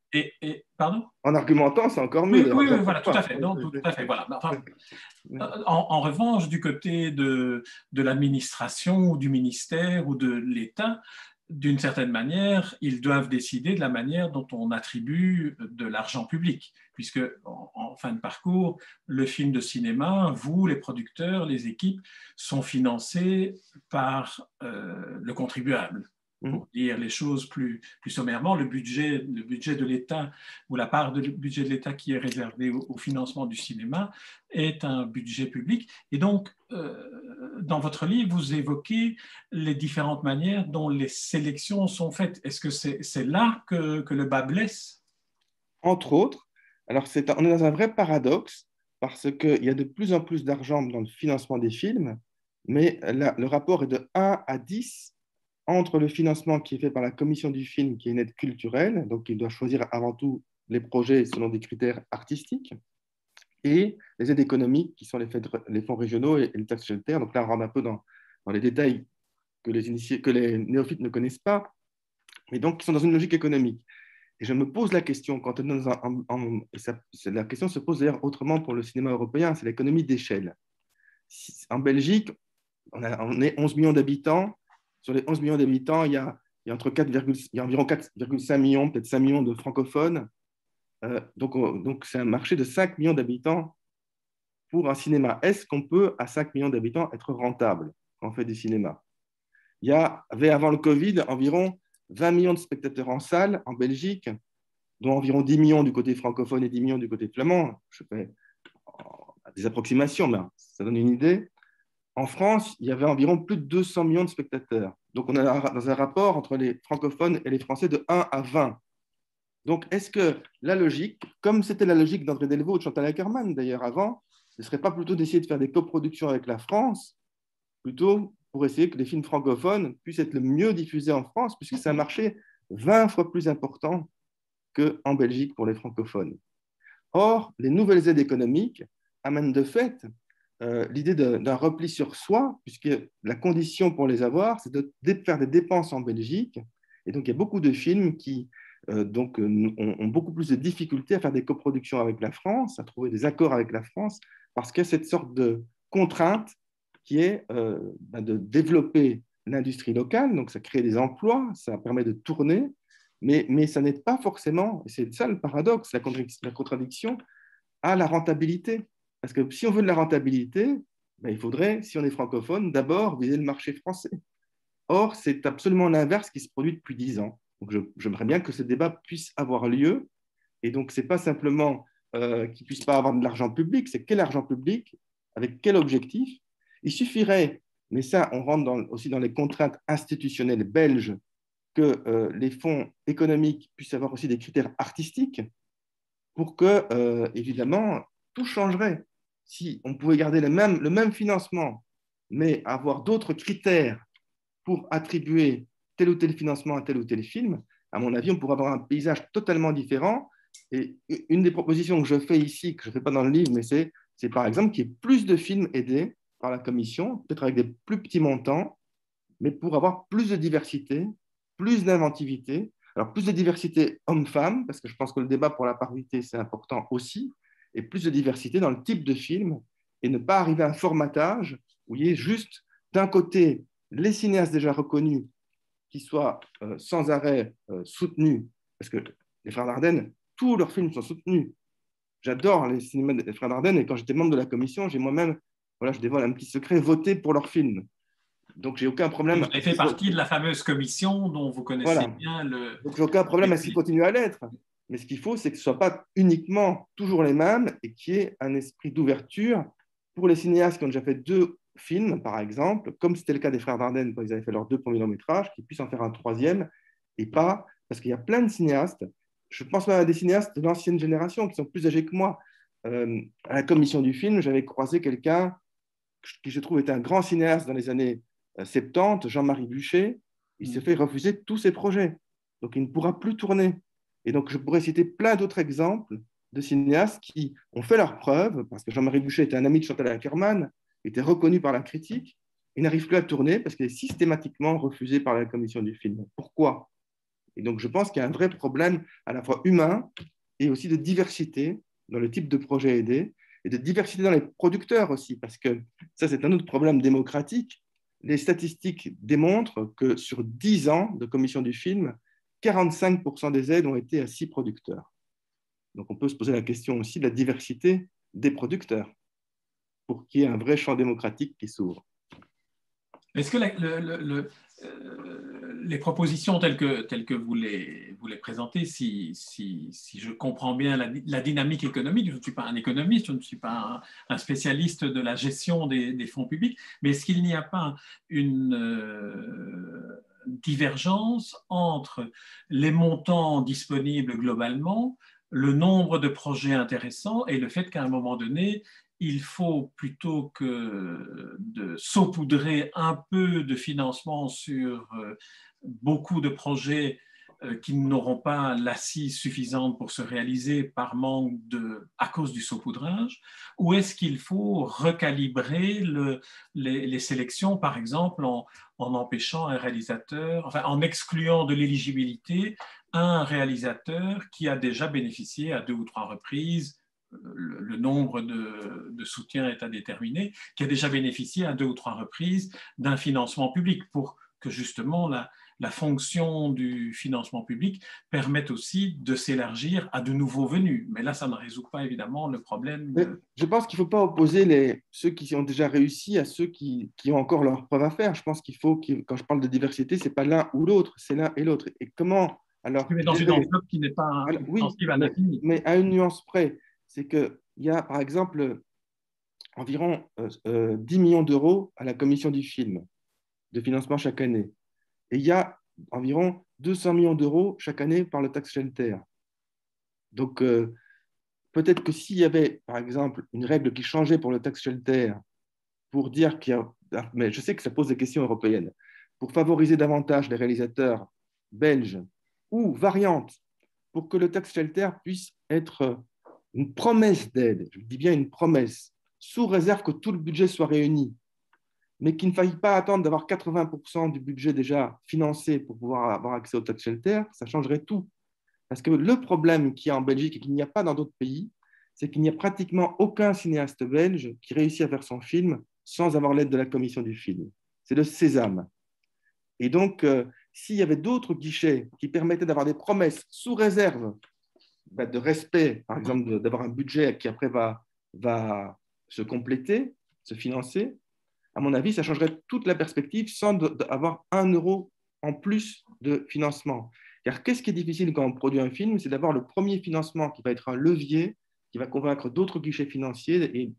Pardon? En argumentant, c'est encore mieux. Oui, voilà, tout à fait. Non, tout à fait, voilà. Enfin, en revanche, du côté de l'administration ou du ministère ou de l'État, d'une certaine manière, ils doivent décider de la manière dont on attribue de l'argent public, puisque en fin de parcours, le film de cinéma, vous, les producteurs, les équipes, sont financés par le contribuable. Pour dire les choses plus sommairement, le budget de l'État ou la part du budget de l'État qui est réservée au financement du cinéma est un budget public. Et donc, dans votre livre, vous évoquez les différentes manières dont les sélections sont faites. Est-ce que c'est là que le bas blesse? Entre autres, alors on est dans un vrai paradoxe parce qu'il y a de plus en plus d'argent dans le financement des films, mais le rapport est de 1 à 10 entre le financement qui est fait par la commission du film, qui est une aide culturelle, donc il doit choisir avant tout les projets selon des critères artistiques, et les aides économiques, qui sont les fonds régionaux et les taxes shelter. Donc là, on rentre un peu dans les détails que les néophytes ne connaissent pas, mais donc qui sont dans une logique économique. Et je me pose la question, quand on est la question se pose d'ailleurs autrement pour le cinéma européen, c'est l'économie d'échelle. En Belgique, on est 11 millions d'habitants. Sur les 11 millions d'habitants, il y a environ 4,5 millions, peut-être 5 millions de francophones. Donc, c'est un marché de 5 millions d'habitants pour un cinéma. Est-ce qu'on peut, à 5 millions d'habitants, être rentable quand on fait du cinéma? Il y avait, avant le Covid, environ 20 millions de spectateurs en salle en Belgique, dont environ 10 millions du côté francophone et 10 millions du côté flamand. Je fais des approximations, mais ça donne une idée. En France, il y avait environ plus de 200 millions de spectateurs. Donc, on est dans un rapport entre les francophones et les Français de 1 à 20. Donc, est-ce que la logique, comme c'était la logique d'André Delvaux ou de Chantal Akerman d'ailleurs avant, ce ne serait pas plutôt d'essayer de faire des coproductions avec la France, plutôt pour essayer que les films francophones puissent être le mieux diffusés en France, puisque c'est un marché 20 fois plus important qu'en Belgique pour les francophones. Or, les nouvelles aides économiques amènent de fait l'idée d'un repli sur soi, puisque la condition pour les avoir, c'est de faire des dépenses en Belgique. Et donc, il y a beaucoup de films qui ont beaucoup plus de difficultés à faire des coproductions avec la France, à trouver des accords avec la France, parce qu'il y a cette sorte de contrainte qui est de développer l'industrie locale. Donc, ça crée des emplois, ça permet de tourner, mais ça n'aide pas forcément, et c'est ça le paradoxe, la contradiction, à la rentabilité. Parce que si on veut de la rentabilité, ben, il faudrait, si on est francophone, d'abord viser le marché français. Or, c'est absolument l'inverse qui se produit depuis 10 ans. Donc, j'aimerais bien que ce débat puisse avoir lieu. Et donc, ce n'est pas simplement qu'il ne puisse pas avoir de l'argent public, c'est quel argent public, avec quel objectif. Il suffirait, mais ça, on rentre aussi dans les contraintes institutionnelles belges, que les fonds économiques puissent avoir aussi des critères artistiques pour que, évidemment, tout changerait. Si on pouvait garder le même financement, mais avoir d'autres critères pour attribuer tel ou tel financement à tel ou tel film, à mon avis, on pourrait avoir un paysage totalement différent. Et une des propositions que je fais ici, que je ne fais pas dans le livre, mais c'est par exemple qu'il y ait plus de films aidés par la Commission, peut-être avec des plus petits montants, mais pour avoir plus de diversité, plus d'inventivité. Alors, plus de diversité homme-femme, parce que je pense que le débat pour la parité, c'est important aussi, et plus de diversité dans le type de film, et ne pas arriver à un formatage où il y ait juste, d'un côté, les cinéastes déjà reconnus qui soient sans arrêt soutenus, parce que les Frères Dardenne, tous leurs films sont soutenus. J'adore les cinémas des Frères Dardenne, et quand j'étais membre de la commission, j'ai moi-même, voilà, je dévoile un petit secret, voté pour leurs films. Donc, j'ai aucun problème. Vous avez fait partie de la fameuse commission dont vous connaissez Voilà. bien le. Donc, j'ai aucun problème à ce qu'il continue à l'être. Mais ce qu'il faut, c'est que ce ne soit pas uniquement toujours les mêmes et qu'il y ait un esprit d'ouverture pour les cinéastes qui ont déjà fait 2 films, par exemple, comme c'était le cas des Frères Dardenne quand ils avaient fait leurs 2 premiers longs métrages, qu'ils puissent en faire un 3e et pas. Parce qu'il y a plein de cinéastes, je pense même à des cinéastes de l'ancienne génération qui sont plus âgés que moi. À la commission du film, j'avais croisé quelqu'un qui, je trouve, était un grand cinéaste dans les années 70, Jean-Marie Buchet. Il s'est fait refuser tous ses projets. Donc, il ne pourra plus tourner. Et donc, je pourrais citer plein d'autres exemples de cinéastes qui ont fait leurs preuves, parce que Jean-Marie Buchet était un ami de Chantal Akerman, était reconnu par la critique, il n'arrive plus à tourner parce qu'il est systématiquement refusé par la commission du film. Pourquoi? Et donc, je pense qu'il y a un vrai problème à la fois humain et aussi de diversité dans le type de projet aidé et de diversité dans les producteurs aussi, parce que ça, c'est un autre problème démocratique. les statistiques démontrent que sur 10 ans de commission du film, 45% des aides ont été à 6 producteurs. Donc on peut se poser la question aussi de la diversité des producteurs pour qu'il y ait un vrai champ démocratique qui s'ouvre. Est-ce que les propositions telles que vous les présentez, si je comprends bien la dynamique économique, je ne suis pas un économiste, je ne suis pas un spécialiste de la gestion des fonds publics, mais est-ce qu'il n'y a pas une divergence entre les montants disponibles globalement, le nombre de projets intéressants et le fait qu'à un moment donné, il faut, plutôt que de saupoudrer un peu de financement sur beaucoup de projets qui n'auront pas l'assise suffisante pour se réaliser par manque à cause du saupoudrage, ou est-ce qu'il faut recalibrer les sélections, par exemple, en empêchant un réalisateur, enfin en excluant de l'éligibilité un réalisateur qui a déjà bénéficié à 2 ou 3 reprises, le nombre de soutiens est à déterminer, qui a déjà bénéficié à 2 ou 3 reprises d'un financement public pour que justement la fonction du financement public permette aussi de s'élargir à de nouveaux venus. Mais là, ça ne résout pas évidemment le problème. Mais je pense qu'il ne faut pas opposer ceux qui ont déjà réussi à ceux qui ont encore leurs preuves à faire. Je pense qu'il faut, quand je parle de diversité, ce n'est pas l'un ou l'autre, c'est l'un et l'autre. Et comment alors Mais dans une enveloppe qui n'est pas oui, extensive à l'infini. mais à une nuance près, c'est qu'il y a par exemple environ 10 millions d'euros à la commission du film de financement chaque année. Et il y a environ 200 millions d'euros chaque année par le tax shelter. Donc, peut-être que s'il y avait, par exemple, une règle qui changeait pour le tax shelter, pour dire qu'il y a, mais je sais que ça pose des questions européennes, pour favoriser davantage les réalisateurs belges, ou variante, pour que le tax shelter puisse être une promesse d'aide, je dis bien une promesse, sous réserve que tout le budget soit réuni, mais qu'il ne faille pas attendre d'avoir 80% du budget déjà financé pour pouvoir avoir accès au tax shelter, ça changerait tout. Parce que le problème qu'il y a en Belgique et qu'il n'y a pas dans d'autres pays, c'est qu'il n'y a pratiquement aucun cinéaste belge qui réussit à faire son film sans avoir l'aide de la commission du film. C'est le sésame. Et donc, s'il y avait d'autres guichets qui permettaient d'avoir des promesses sous réserve de respect, par exemple, d'avoir un budget qui après va se compléter, se financer, à mon avis, ça changerait toute la perspective sans avoir 1 euro en plus de financement. Car qu'est-ce qui est difficile quand on produit un film? C'est d'avoir le premier financement qui va être un levier, qui va convaincre d'autres guichets financiers et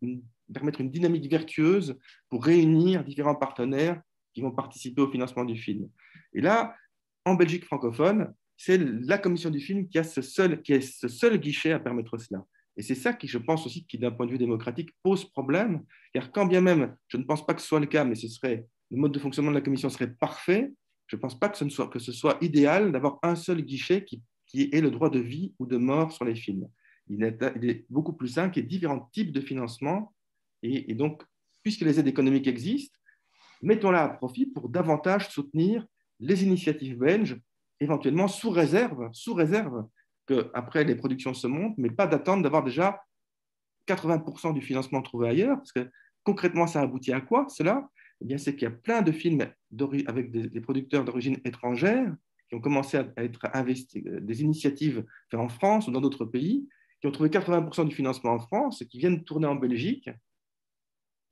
permettre une dynamique vertueuse pour réunir différents partenaires qui vont participer au financement du film. Et là, en Belgique francophone, c'est la commission du film qui est ce seul guichet à permettre cela. Et c'est ça qui, je pense aussi, qui d'un point de vue démocratique pose problème, car quand bien même, je ne pense pas que ce soit le cas, mais le mode de fonctionnement de la commission serait parfait, je ne pense pas que ce soit idéal d'avoir un seul guichet qui ait le droit de vie ou de mort sur les films. Il est beaucoup plus simple qu'il y ait différents types de financement. Et donc, puisque les aides économiques existent, mettons-la à profit pour davantage soutenir les initiatives belges, éventuellement sous réserve qu'après les productions se montent, mais pas d'attendre d'avoir déjà 80% du financement trouvé ailleurs, parce que concrètement, ça aboutit à quoi, cela? Eh bien, c'est qu'il y a plein de films avec des producteurs d'origine étrangère qui ont commencé à être investis, des initiatives faites en France ou dans d'autres pays, qui ont trouvé 80% du financement en France et qui viennent tourner en Belgique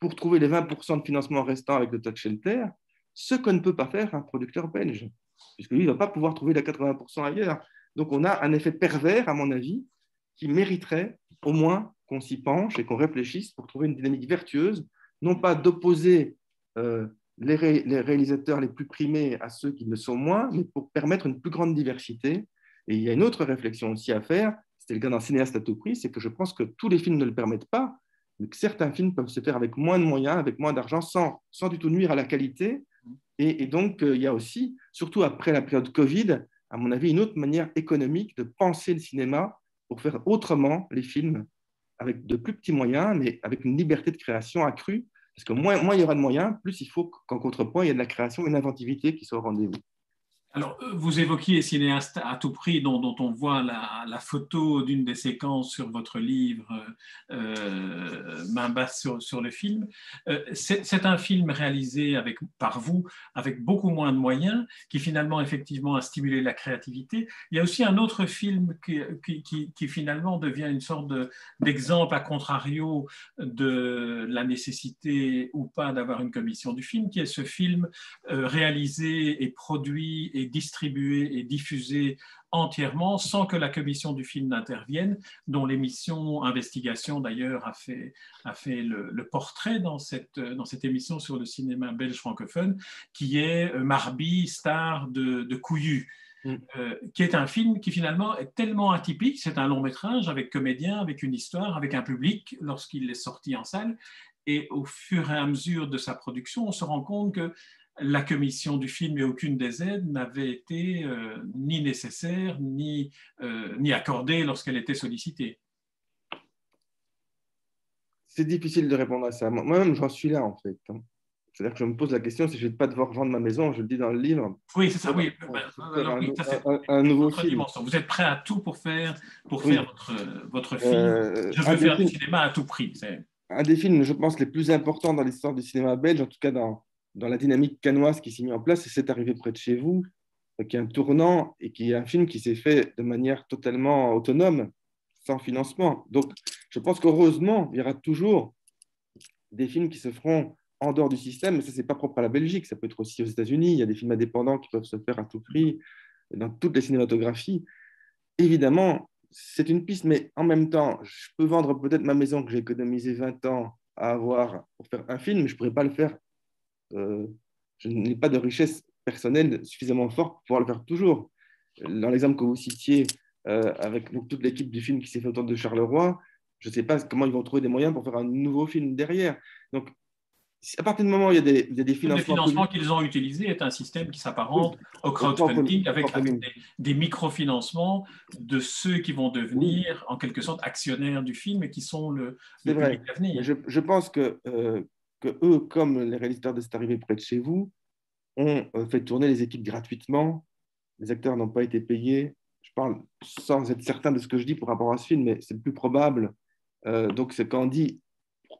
pour trouver les 20% de financement restant avec le tax shelter, ce que ne peut pas faire un producteur belge, puisque lui, il ne va pas pouvoir trouver les 80% ailleurs. Donc, on a un effet pervers, à mon avis, qui mériterait au moins qu'on s'y penche et qu'on réfléchisse pour trouver une dynamique vertueuse, non pas d'opposer les réalisateurs les plus primés à ceux qui le sont moins, mais pour permettre une plus grande diversité. Et il y a une autre réflexion aussi à faire, c'était le cas d'un cinéaste à tout prix, c'est que je pense que tous les films ne le permettent pas, mais que certains films peuvent se faire avec moins de moyens, avec moins d'argent, sans du tout nuire à la qualité. Et donc, il y a aussi, surtout après la période Covid, à mon avis, une autre manière économique de penser le cinéma pour faire autrement les films, avec de plus petits moyens, mais avec une liberté de création accrue. Parce que moins il y aura de moyens, plus il faut qu'en contrepoint, il y ait de la création et une inventivité qui soit au rendez-vous. Alors, vous évoquiez Cinéaste à tout prix, dont on voit la photo d'une des séquences sur votre livre, Main basse sur le film. C'est un film réalisé par vous, avec beaucoup moins de moyens, qui finalement, effectivement, a stimulé la créativité. Il y a aussi un autre film qui finalement devient une sorte d'exemple à contrario de la nécessité ou pas d'avoir une commission du film, qui est ce film réalisé et produit et distribué et diffusé entièrement sans que la commission du film n'intervienne, dont l'émission Investigation d'ailleurs a fait le portrait dans cette émission sur le cinéma belge francophone, qui est Marby, star de Couillu. Qui est un film qui finalement est tellement atypique, c'est un long métrage avec comédien, avec une histoire, avec un public lorsqu'il est sorti en salle, et au fur et à mesure de sa production, on se rend compte que la commission du film et aucune des aides n'avait été ni nécessaire ni accordée lorsqu'elle était sollicitée. C'est difficile de répondre à ça. Moi-même, j'en suis là, en fait. C'est-à-dire que je me pose la question si je ne vais pas devoir vendre ma maison, je le dis dans le livre, oui, c'est ça, oui. Alors, oui, ça, c'est un une nouveau autre film. dimension. Vous êtes prêt à tout pour faire Oui. votre film. Je veux faire du cinéma à tout prix. Un des films, je pense, les plus importants dans l'histoire du cinéma belge, en tout cas dans la dynamique cannoise qui s'est mise en place, c'est C'est arrivé près de chez vous, qui est un tournant et qui est un film qui s'est fait de manière totalement autonome, sans financement. Donc, je pense qu'heureusement, il y aura toujours des films qui se feront en dehors du système, mais ça, c'est pas propre à la Belgique, ça peut être aussi aux États-Unis. Il y a des films indépendants qui peuvent se faire à tout prix dans toutes les cinématographies. Évidemment, c'est une piste, mais en même temps, je peux vendre peut-être ma maison que j'ai économisé 20 ans à avoir pour faire un film, mais je ne pourrais pas le faire. Je n'ai pas de richesse personnelle suffisamment forte pour pouvoir le faire toujours. Dans l'exemple que vous citiez, avec donc, toute l'équipe du film qui s'est fait autour de Charleroi, je ne sais pas comment ils vont trouver des moyens pour faire un nouveau film derrière. Donc, à partir du moment où il y a des Le financements financement publics, qu'ils ont utilisé est un système qui oui, s'apparente au au crowdfunding avec crowdfunding. des microfinancements de ceux qui vont Oui, devenir en quelque sorte actionnaires du film et qui sont c'est le public vrai. Mais d'avenir. je pense que eux, comme les réalisateurs de C'est arrivé près de chez vous, ont fait tourner les équipes gratuitement. Les acteurs n'ont pas été payés. Je parle sans être certain de ce que je dis par rapport à ce film, mais c'est le plus probable. Donc, c'est quand on dit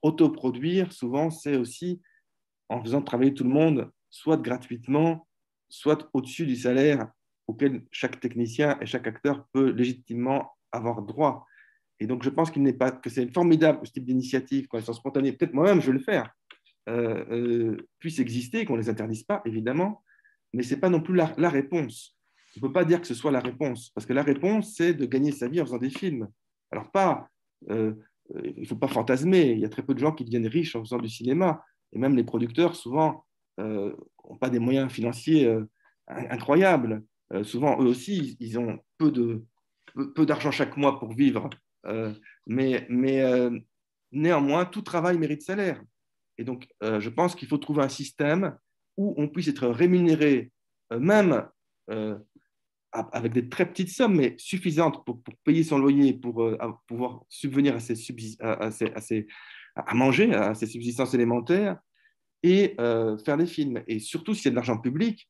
autoproduire, souvent, c'est aussi en faisant travailler tout le monde, soit gratuitement, soit au-dessus du salaire auquel chaque technicien et chaque acteur peut légitimement avoir droit. Et donc, je pense qu'il n'est pas que c'est formidable que ce type d'initiative, quand elles sont spontanées, peut-être moi-même, je vais le faire, puisse exister, qu'on ne les interdise pas, évidemment, mais ce n'est pas non plus la réponse. On ne peut pas dire que ce soit la réponse, parce que la réponse, c'est de gagner sa vie en faisant des films. Alors, pas, il ne faut pas fantasmer, il y a très peu de gens qui deviennent riches en faisant du cinéma, et même les producteurs, souvent, n'ont pas des moyens financiers incroyables. Souvent, eux aussi, ils ont peu d'argent chaque mois pour vivre. Euh, mais néanmoins, tout travail mérite salaire. Et donc, je pense qu'il faut trouver un système où on puisse être rémunéré, même avec des très petites sommes, mais suffisantes pour payer son loyer, pour pouvoir subvenir à manger, à ses subsistances élémentaires, et faire des films. Et surtout, s'il y a de l'argent public,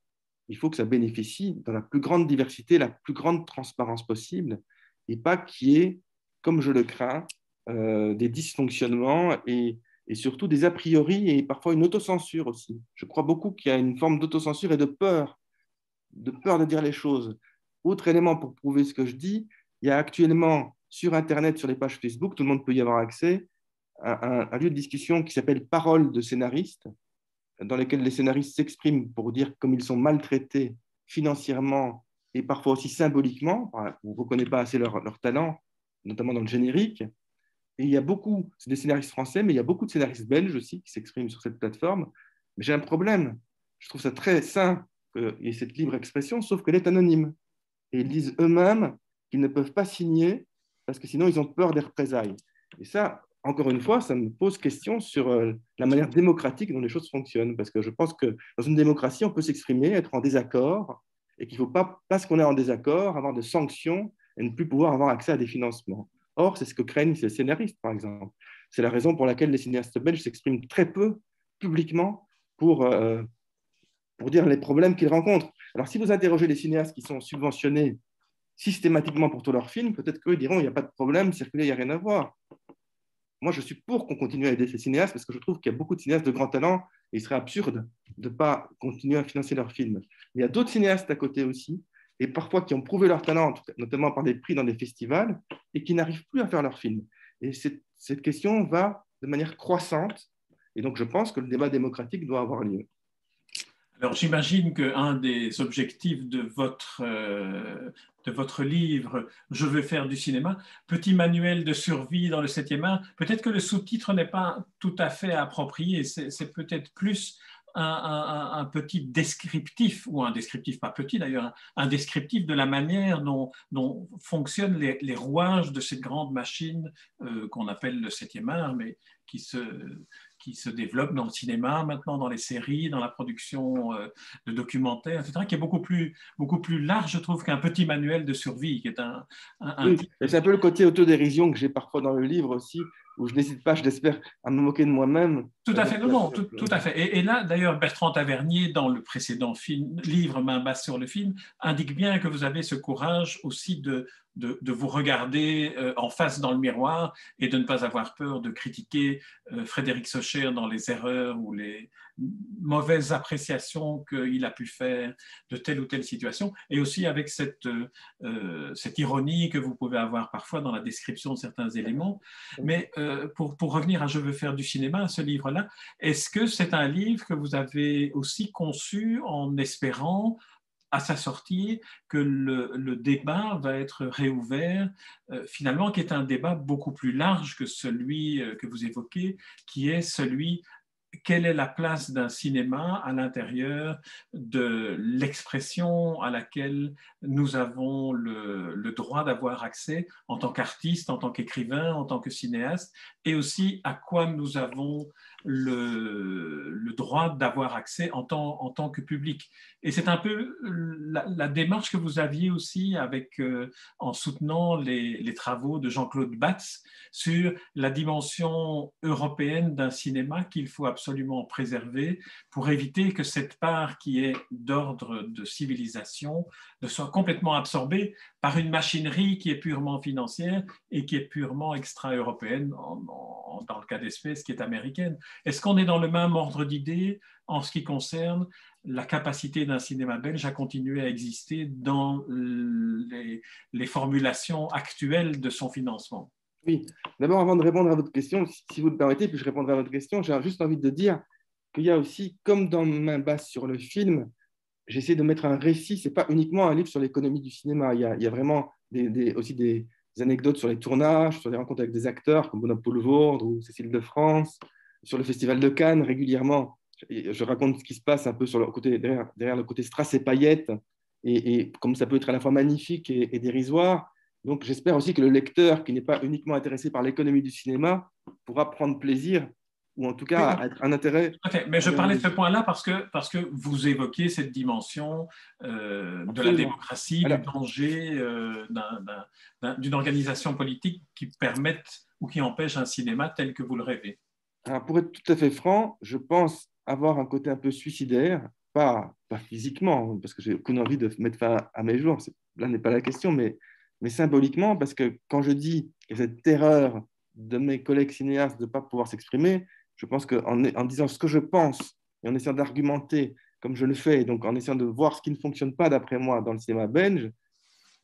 il faut que ça bénéficie dans la plus grande diversité, la plus grande transparence possible, et pas qu'il y ait, comme je le crains, des dysfonctionnements et surtout des a priori et parfois une autocensure aussi. Je crois beaucoup qu'il y a une forme d'autocensure et de peur de dire les choses. Autre élément pour prouver ce que je dis, il y a actuellement sur Internet, sur les pages Facebook, tout le monde peut y avoir accès, un lieu de discussion qui s'appelle Parole de scénaristes, dans lesquels les scénaristes s'expriment pour dire comme ils sont maltraités financièrement et parfois aussi symboliquement. On ne reconnaît pas assez leur talent, notamment dans le générique. Et il y a beaucoup, c'est des scénaristes français, mais il y a beaucoup de scénaristes belges aussi qui s'expriment sur cette plateforme. Mais j'ai un problème. Je trouve ça très sain qu'il y ait cette libre expression, sauf qu'elle est anonyme. Et ils disent eux-mêmes qu'ils ne peuvent pas signer parce que sinon ils ont peur des représailles. Et ça, encore une fois, ça me pose question sur la manière démocratique dont les choses fonctionnent. Parce que je pense que dans une démocratie, on peut s'exprimer, être en désaccord, et qu'il ne faut pas, parce qu'on est en désaccord, avoir de sanctions et ne plus pouvoir avoir accès à des financements. Or, c'est ce que craignent ces scénaristes, par exemple. C'est la raison pour laquelle les cinéastes belges s'expriment très peu publiquement pour dire les problèmes qu'ils rencontrent. Alors, si vous interrogez les cinéastes qui sont subventionnés systématiquement pour tous leurs films, peut-être qu'eux diront, il n'y a pas de problème, circuler, il n'y a rien à voir. Moi, je suis pour qu'on continue à aider ces cinéastes parce que je trouve qu'il y a beaucoup de cinéastes de grand talent et il serait absurde de ne pas continuer à financer leurs films. Il y a d'autres cinéastes à côté aussi et parfois qui ont prouvé leur talent, notamment par des prix dans des festivals, et qui n'arrivent plus à faire leurs films. Et cette question va de manière croissante. Et donc, je pense que le débat démocratique doit avoir lieu. Alors, j'imagine qu'un des objectifs de votre livre, Je veux faire du cinéma, petit manuel de survie dans le 7e art, peut-être que le sous-titre n'est pas tout à fait approprié, c'est peut-être plus un petit descriptif, ou un descriptif pas petit d'ailleurs, un descriptif de la manière dont fonctionnent les rouages de cette grande machine qu'on appelle le 7e art, mais qui se développe dans le cinéma, maintenant dans les séries, dans la production de documentaires, etc., qui est beaucoup plus large, je trouve, qu'un petit manuel de survie, qui est un Oui, et c'est un peu le côté autodérision que j'ai parfois dans le livre aussi, où je n'hésite pas, je l'espère, à me moquer de moi-même. Tout à fait, non, tout à fait. Et là, d'ailleurs, Bertrand Tavernier, dans le précédent livre Main basse sur le film, indique bien que vous avez ce courage aussi de vous regarder en face dans le miroir et de ne pas avoir peur de critiquer Frédéric Socher dans les erreurs ou les mauvaises appréciations qu'il a pu faire de telle ou telle situation, et aussi avec cette ironie que vous pouvez avoir parfois dans la description de certains éléments. Mais pour revenir à Je veux faire du cinéma, ce livre-là, est-ce que c'est un livre que vous avez aussi conçu en espérant à sa sortie que le débat va être réouvert, finalement, qui est un débat beaucoup plus large que celui que vous évoquez, qui est celui quelle est la place d'un cinéma à l'intérieur de l'expression à laquelle nous avons le droit d'avoir accès en tant qu'artiste, en tant qu'écrivain, en tant que cinéaste, et aussi à quoi nous avons le droit d'avoir accès en tant que public. Et c'est un peu la démarche que vous aviez aussi avec, en soutenant les travaux de Jean-Claude Batz sur la dimension européenne d'un cinéma qu'il faut absolument préserver pour éviter que cette part qui est d'ordre de civilisation ne soit complètement absorbée par une machinerie qui est purement financière et qui est purement extra-européenne, dans le cas d'espèce qui est américaine. Est-ce qu'on est dans le même ordre d'idées en ce qui concerne la capacité d'un cinéma belge à continuer à exister dans les formulations actuelles de son financement? Oui, d'abord, avant de répondre à votre question, si vous le permettez, puis je répondrai à votre question, j'ai juste envie de dire qu'il y a aussi, comme dans Main basse sur le film, j'essaie de mettre un récit, ce n'est pas uniquement un livre sur l'économie du cinéma, il y a vraiment aussi des anecdotes sur les tournages, sur les rencontres avec des acteurs comme Bonhomme Poulvord ou Cécile de France, sur le Festival de Cannes régulièrement. Je raconte ce qui se passe un peu sur le côté, derrière le côté strass et paillettes, et comme ça peut être à la fois magnifique et dérisoire. Donc j'espère aussi que le lecteur, qui n'est pas uniquement intéressé par l'économie du cinéma, pourra prendre plaisir, ou en tout cas être un intérêt. Mais je parlais de ce point-là parce que vous évoquez cette dimension de la démocratie, du danger d'une organisation politique qui permette ou qui empêche un cinéma tel que vous le rêvez. Alors, pour être tout à fait franc, je pense avoir un côté un peu suicidaire, pas physiquement, parce que j'ai aucune envie de mettre fin à mes jours, là n'est pas la question, mais symboliquement, parce que quand je dis que cette terreur de mes collègues cinéastes de ne pas pouvoir s'exprimer, je pense qu'en disant ce que je pense et en essayant d'argumenter comme je le fais, donc en essayant de voir ce qui ne fonctionne pas d'après moi dans le cinéma belge,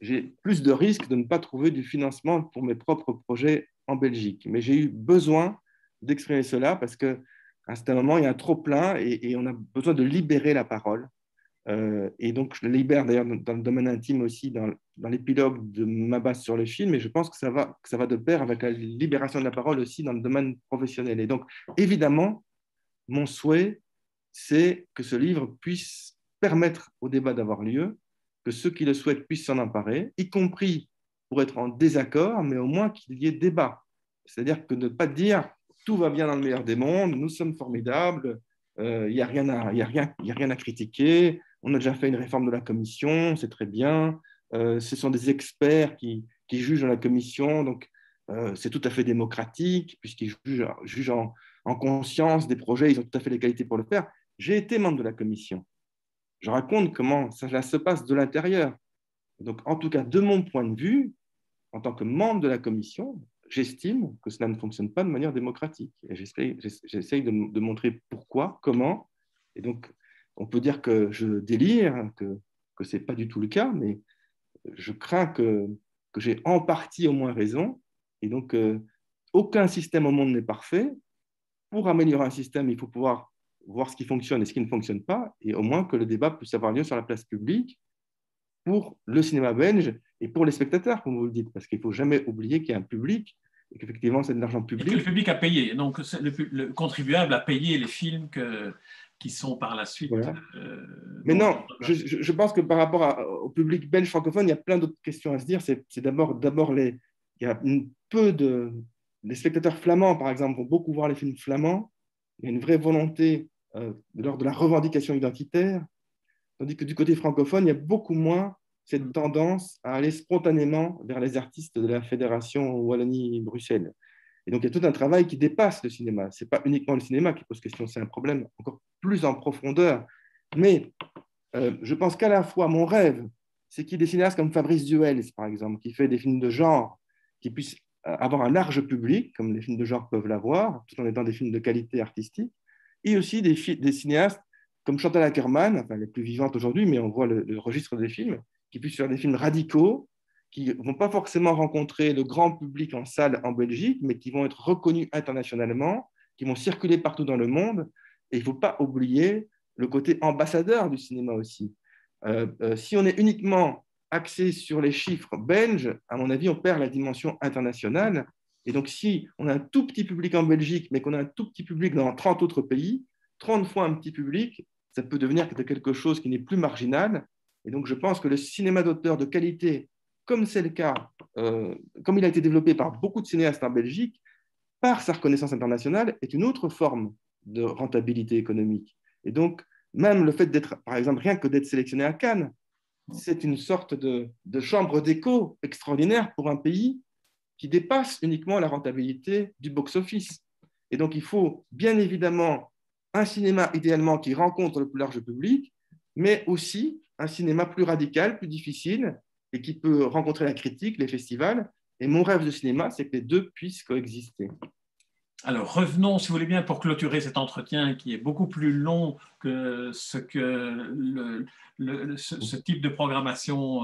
j'ai plus de risques de ne pas trouver du financement pour mes propres projets en Belgique. Mais j'ai eu besoin d'exprimer cela parce qu'à un moment, il y a un trop-plein et on a besoin de libérer la parole. Et donc, je le libère d'ailleurs dans le domaine intime aussi, dans l'épilogue de Ma base sur le film, et je pense que ça va de pair avec la libération de la parole aussi dans le domaine professionnel. Et donc, évidemment, mon souhait, c'est que ce livre puisse permettre au débat d'avoir lieu, que ceux qui le souhaitent puissent s'en emparer, y compris pour être en désaccord, mais au moins qu'il y ait débat. C'est-à-dire que ne pas dire tout va bien dans le meilleur des mondes, nous sommes formidables, il n'y a rien à critiquer, on a déjà fait une réforme de la commission, c'est très bien, ce sont des experts qui jugent dans la commission, donc c'est tout à fait démocratique, puisqu'ils jugent en conscience des projets, ils ont tout à fait les qualités pour le faire. J'ai été membre de la commission. je raconte comment cela se passe de l'intérieur. Donc, en tout cas, de mon point de vue, en tant que membre de la commission, j'estime que cela ne fonctionne pas de manière démocratique. Et j'essaye de montrer pourquoi, comment. Et donc, on peut dire que je délire, que ce n'est pas du tout le cas, mais je crains que j'ai en partie au moins raison. Et donc, aucun système au monde n'est parfait. Pour améliorer un système, il faut pouvoir voir ce qui fonctionne et ce qui ne fonctionne pas, et au moins que le débat puisse avoir lieu sur la place publique pour le cinéma belge et pour les spectateurs, comme vous le dites, parce qu'il ne faut jamais oublier qu'il y a un public et qu'effectivement, c'est de l'argent Et que le public. public a payé. Donc, le contribuable a payé les films qui sont par la suite. Voilà. Mais non, je pense que par rapport au public belge francophone, il y a plein d'autres questions à se dire. C'est d'abord il y a peu de. Les spectateurs flamands, par exemple, vont beaucoup voir les films flamands. Il y a une vraie volonté lors de la revendication identitaire. Tandis que du côté francophone, il y a beaucoup moins cette tendance à aller spontanément vers les artistes de la Fédération Wallonie-Bruxelles. Et donc, il y a tout un travail qui dépasse le cinéma. Ce n'est pas uniquement le cinéma qui pose question, c'est un problème encore plus en profondeur. Mais je pense qu'à la fois, mon rêve, c'est qu'il y ait des cinéastes comme Fabrice Duels, par exemple, qui fait des films de genre, qui puissent avoir un large public, comme les films de genre peuvent l'avoir, tout en étant des films de qualité artistique, et aussi des cinéastes comme Chantal Akerman, enfin les plus vivantes aujourd'hui, mais on voit le registre des films, qui puissent faire des films radicaux, qui ne vont pas forcément rencontrer le grand public en salle en Belgique, mais qui vont être reconnus internationalement, qui vont circuler partout dans le monde. Et il ne faut pas oublier le côté ambassadeur du cinéma aussi. Si on est uniquement axé sur les chiffres belges, à mon avis, on perd la dimension internationale. Et donc, si on a un tout petit public en Belgique, mais qu'on a un tout petit public dans 30 autres pays, 30 fois un petit public, ça peut devenir quelque chose qui n'est plus marginal. Et donc, je pense que le cinéma d'auteur de qualité, comme c'est le cas, comme il a été développé par beaucoup de cinéastes en Belgique, par sa reconnaissance internationale, est une autre forme de rentabilité économique. Et donc, même le fait d'être, par exemple, rien que d'être sélectionné à Cannes, c'est une sorte de chambre d'écho extraordinaire pour un pays qui dépasse uniquement la rentabilité du box-office. Et donc, il faut bien évidemment un cinéma idéalement qui rencontre le plus large public, mais aussi un cinéma plus radical, plus difficile, et qui peut rencontrer la critique, les festivals. Et mon rêve de cinéma, c'est que les deux puissent coexister. Alors, revenons, si vous voulez bien, pour clôturer cet entretien qui est beaucoup plus long que ce que ce type de programmation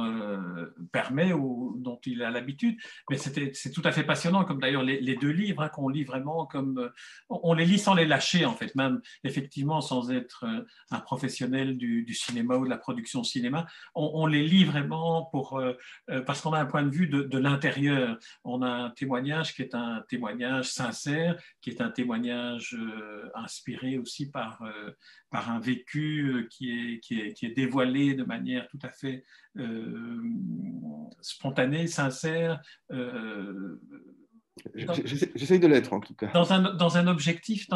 permet ou dont il a l'habitude. Mais c'est tout à fait passionnant, comme d'ailleurs les deux livres qu'on lit vraiment comme... On les lit sans les lâcher, en fait, même effectivement sans être un professionnel du cinéma ou de la production cinéma. On les lit vraiment parce qu'on a un point de vue de l'intérieur. On a un témoignage qui est un témoignage sincère, qui est un témoignage inspiré aussi par un vécu qui est dévoilé de manière tout à fait spontanée, sincère. J'essaye de l'être en tout cas. Dans un objectif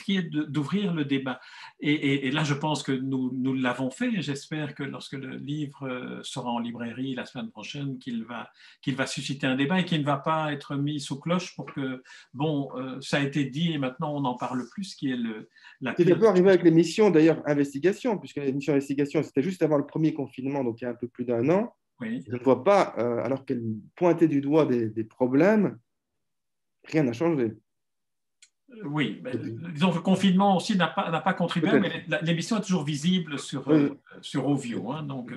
qui est d'ouvrir le débat. Et là, je pense que nous l'avons fait. J'espère que lorsque le livre sera en librairie la semaine prochaine, qu'il va susciter un débat et qu'il ne va pas être mis sous cloche pour que, bon, ça a été dit et maintenant on n'en parle plus, ce qui est la C'est d'abord arrivé avec l'émission, d'ailleurs, Investigation, puisque l'émission Investigation, c'était juste avant le premier confinement, donc il y a un peu plus d'un an. Oui. Je ne vois pas, alors qu'elle pointait du doigt des problèmes, rien n'a changé. Oui, disons que le confinement aussi n'a pas contribué, mais l'émission est toujours visible sur Ovio. Hein, donc,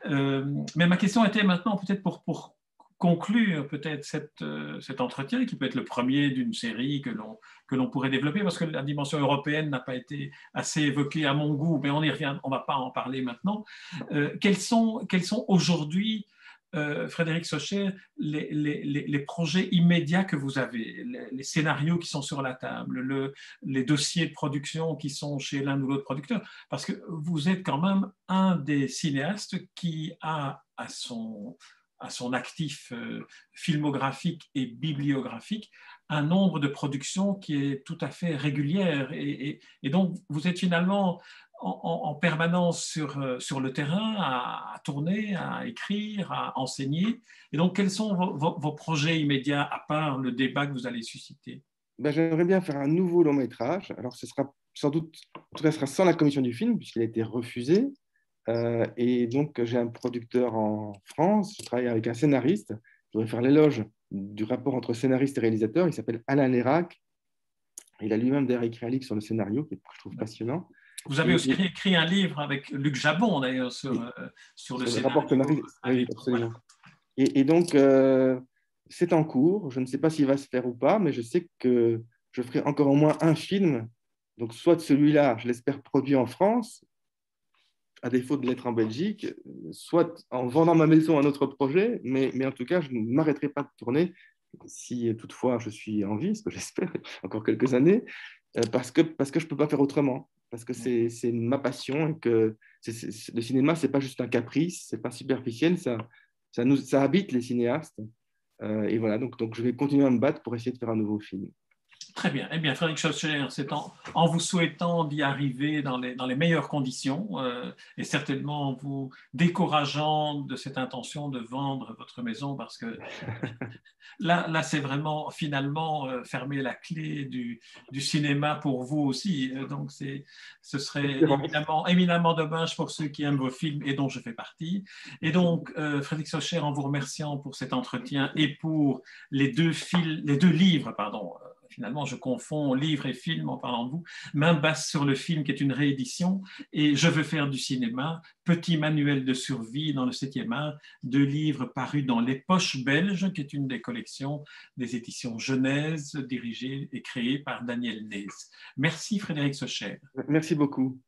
mais ma question était maintenant peut-être pour conclure peut-être cet entretien, qui peut être le premier d'une série que l'on pourrait développer, parce que la dimension européenne n'a pas été assez évoquée à mon goût, mais on y revient, on ne va pas en parler maintenant. Quels sont aujourd'hui Frédéric Socher, les projets immédiats que vous avez, les scénarios qui sont sur la table, les dossiers de production qui sont chez l'un ou l'autre producteur, parce que vous êtes quand même un des cinéastes qui a à son actif filmographique et bibliographique un nombre de productions qui est tout à fait régulière. Et donc, vous êtes finalement en permanence sur le terrain, à tourner, à écrire, à enseigner. Et donc, quels sont vos projets immédiats, à part le débat que vous allez susciter? J'aimerais bien faire un nouveau long métrage. Alors, ce sera sans doute, en tout cas, ce sera sans la commission du film, puisqu'il a été refusé. Et donc, j'ai un producteur en France, je travaille avec un scénariste. Je voudrais faire l'éloge du rapport entre scénariste et réalisateur. Il s'appelle Alain Lérac. Il a lui-même d'ailleurs écrit un livre sur le scénario, que je trouve passionnant. Vous avez aussi écrit un livre avec Luc Jabon, d'ailleurs, sur le le rapport scénario. scénariste, oui, absolument. Voilà. Et donc, c'est en cours. Je ne sais pas s'il va se faire ou pas, mais je sais que je ferai encore au moins un film. Donc, soit celui-là, je l'espère, produit en France, à défaut de l'être en Belgique, soit en vendant ma maison à un autre projet, mais en tout cas, je ne m'arrêterai pas de tourner si toutefois je suis en vie, ce que j'espère, encore quelques années, parce que je ne peux pas faire autrement, parce que c'est ma passion et que le cinéma, ce n'est pas juste un caprice, ce n'est pas superficiel, ça habite les cinéastes. Et voilà, donc je vais continuer à me battre pour essayer de faire un nouveau film. Très bien. Eh bien, Frédéric Schaucher, c'est en vous souhaitant d'y arriver dans les meilleures conditions et certainement en vous décourageant de cette intention de vendre votre maison parce que là c'est vraiment finalement fermer la clé du cinéma pour vous aussi. Donc, ce serait éminemment dommage pour ceux qui aiment vos films et dont je fais partie. Et donc, Frédéric Schaucher, en vous remerciant pour cet entretien et pour les deux livres, pardon, finalement, je confonds livre et film en parlant de vous. Main basse sur le film, qui est une réédition, et Je veux faire du cinéma, petit manuel de survie dans le 7e art, 2 livres parus dans Les Poches Belges, qui est une des collections des éditions Genèse, dirigée et créée par Daniel Nez. Merci Frédéric Schaucher. Merci beaucoup.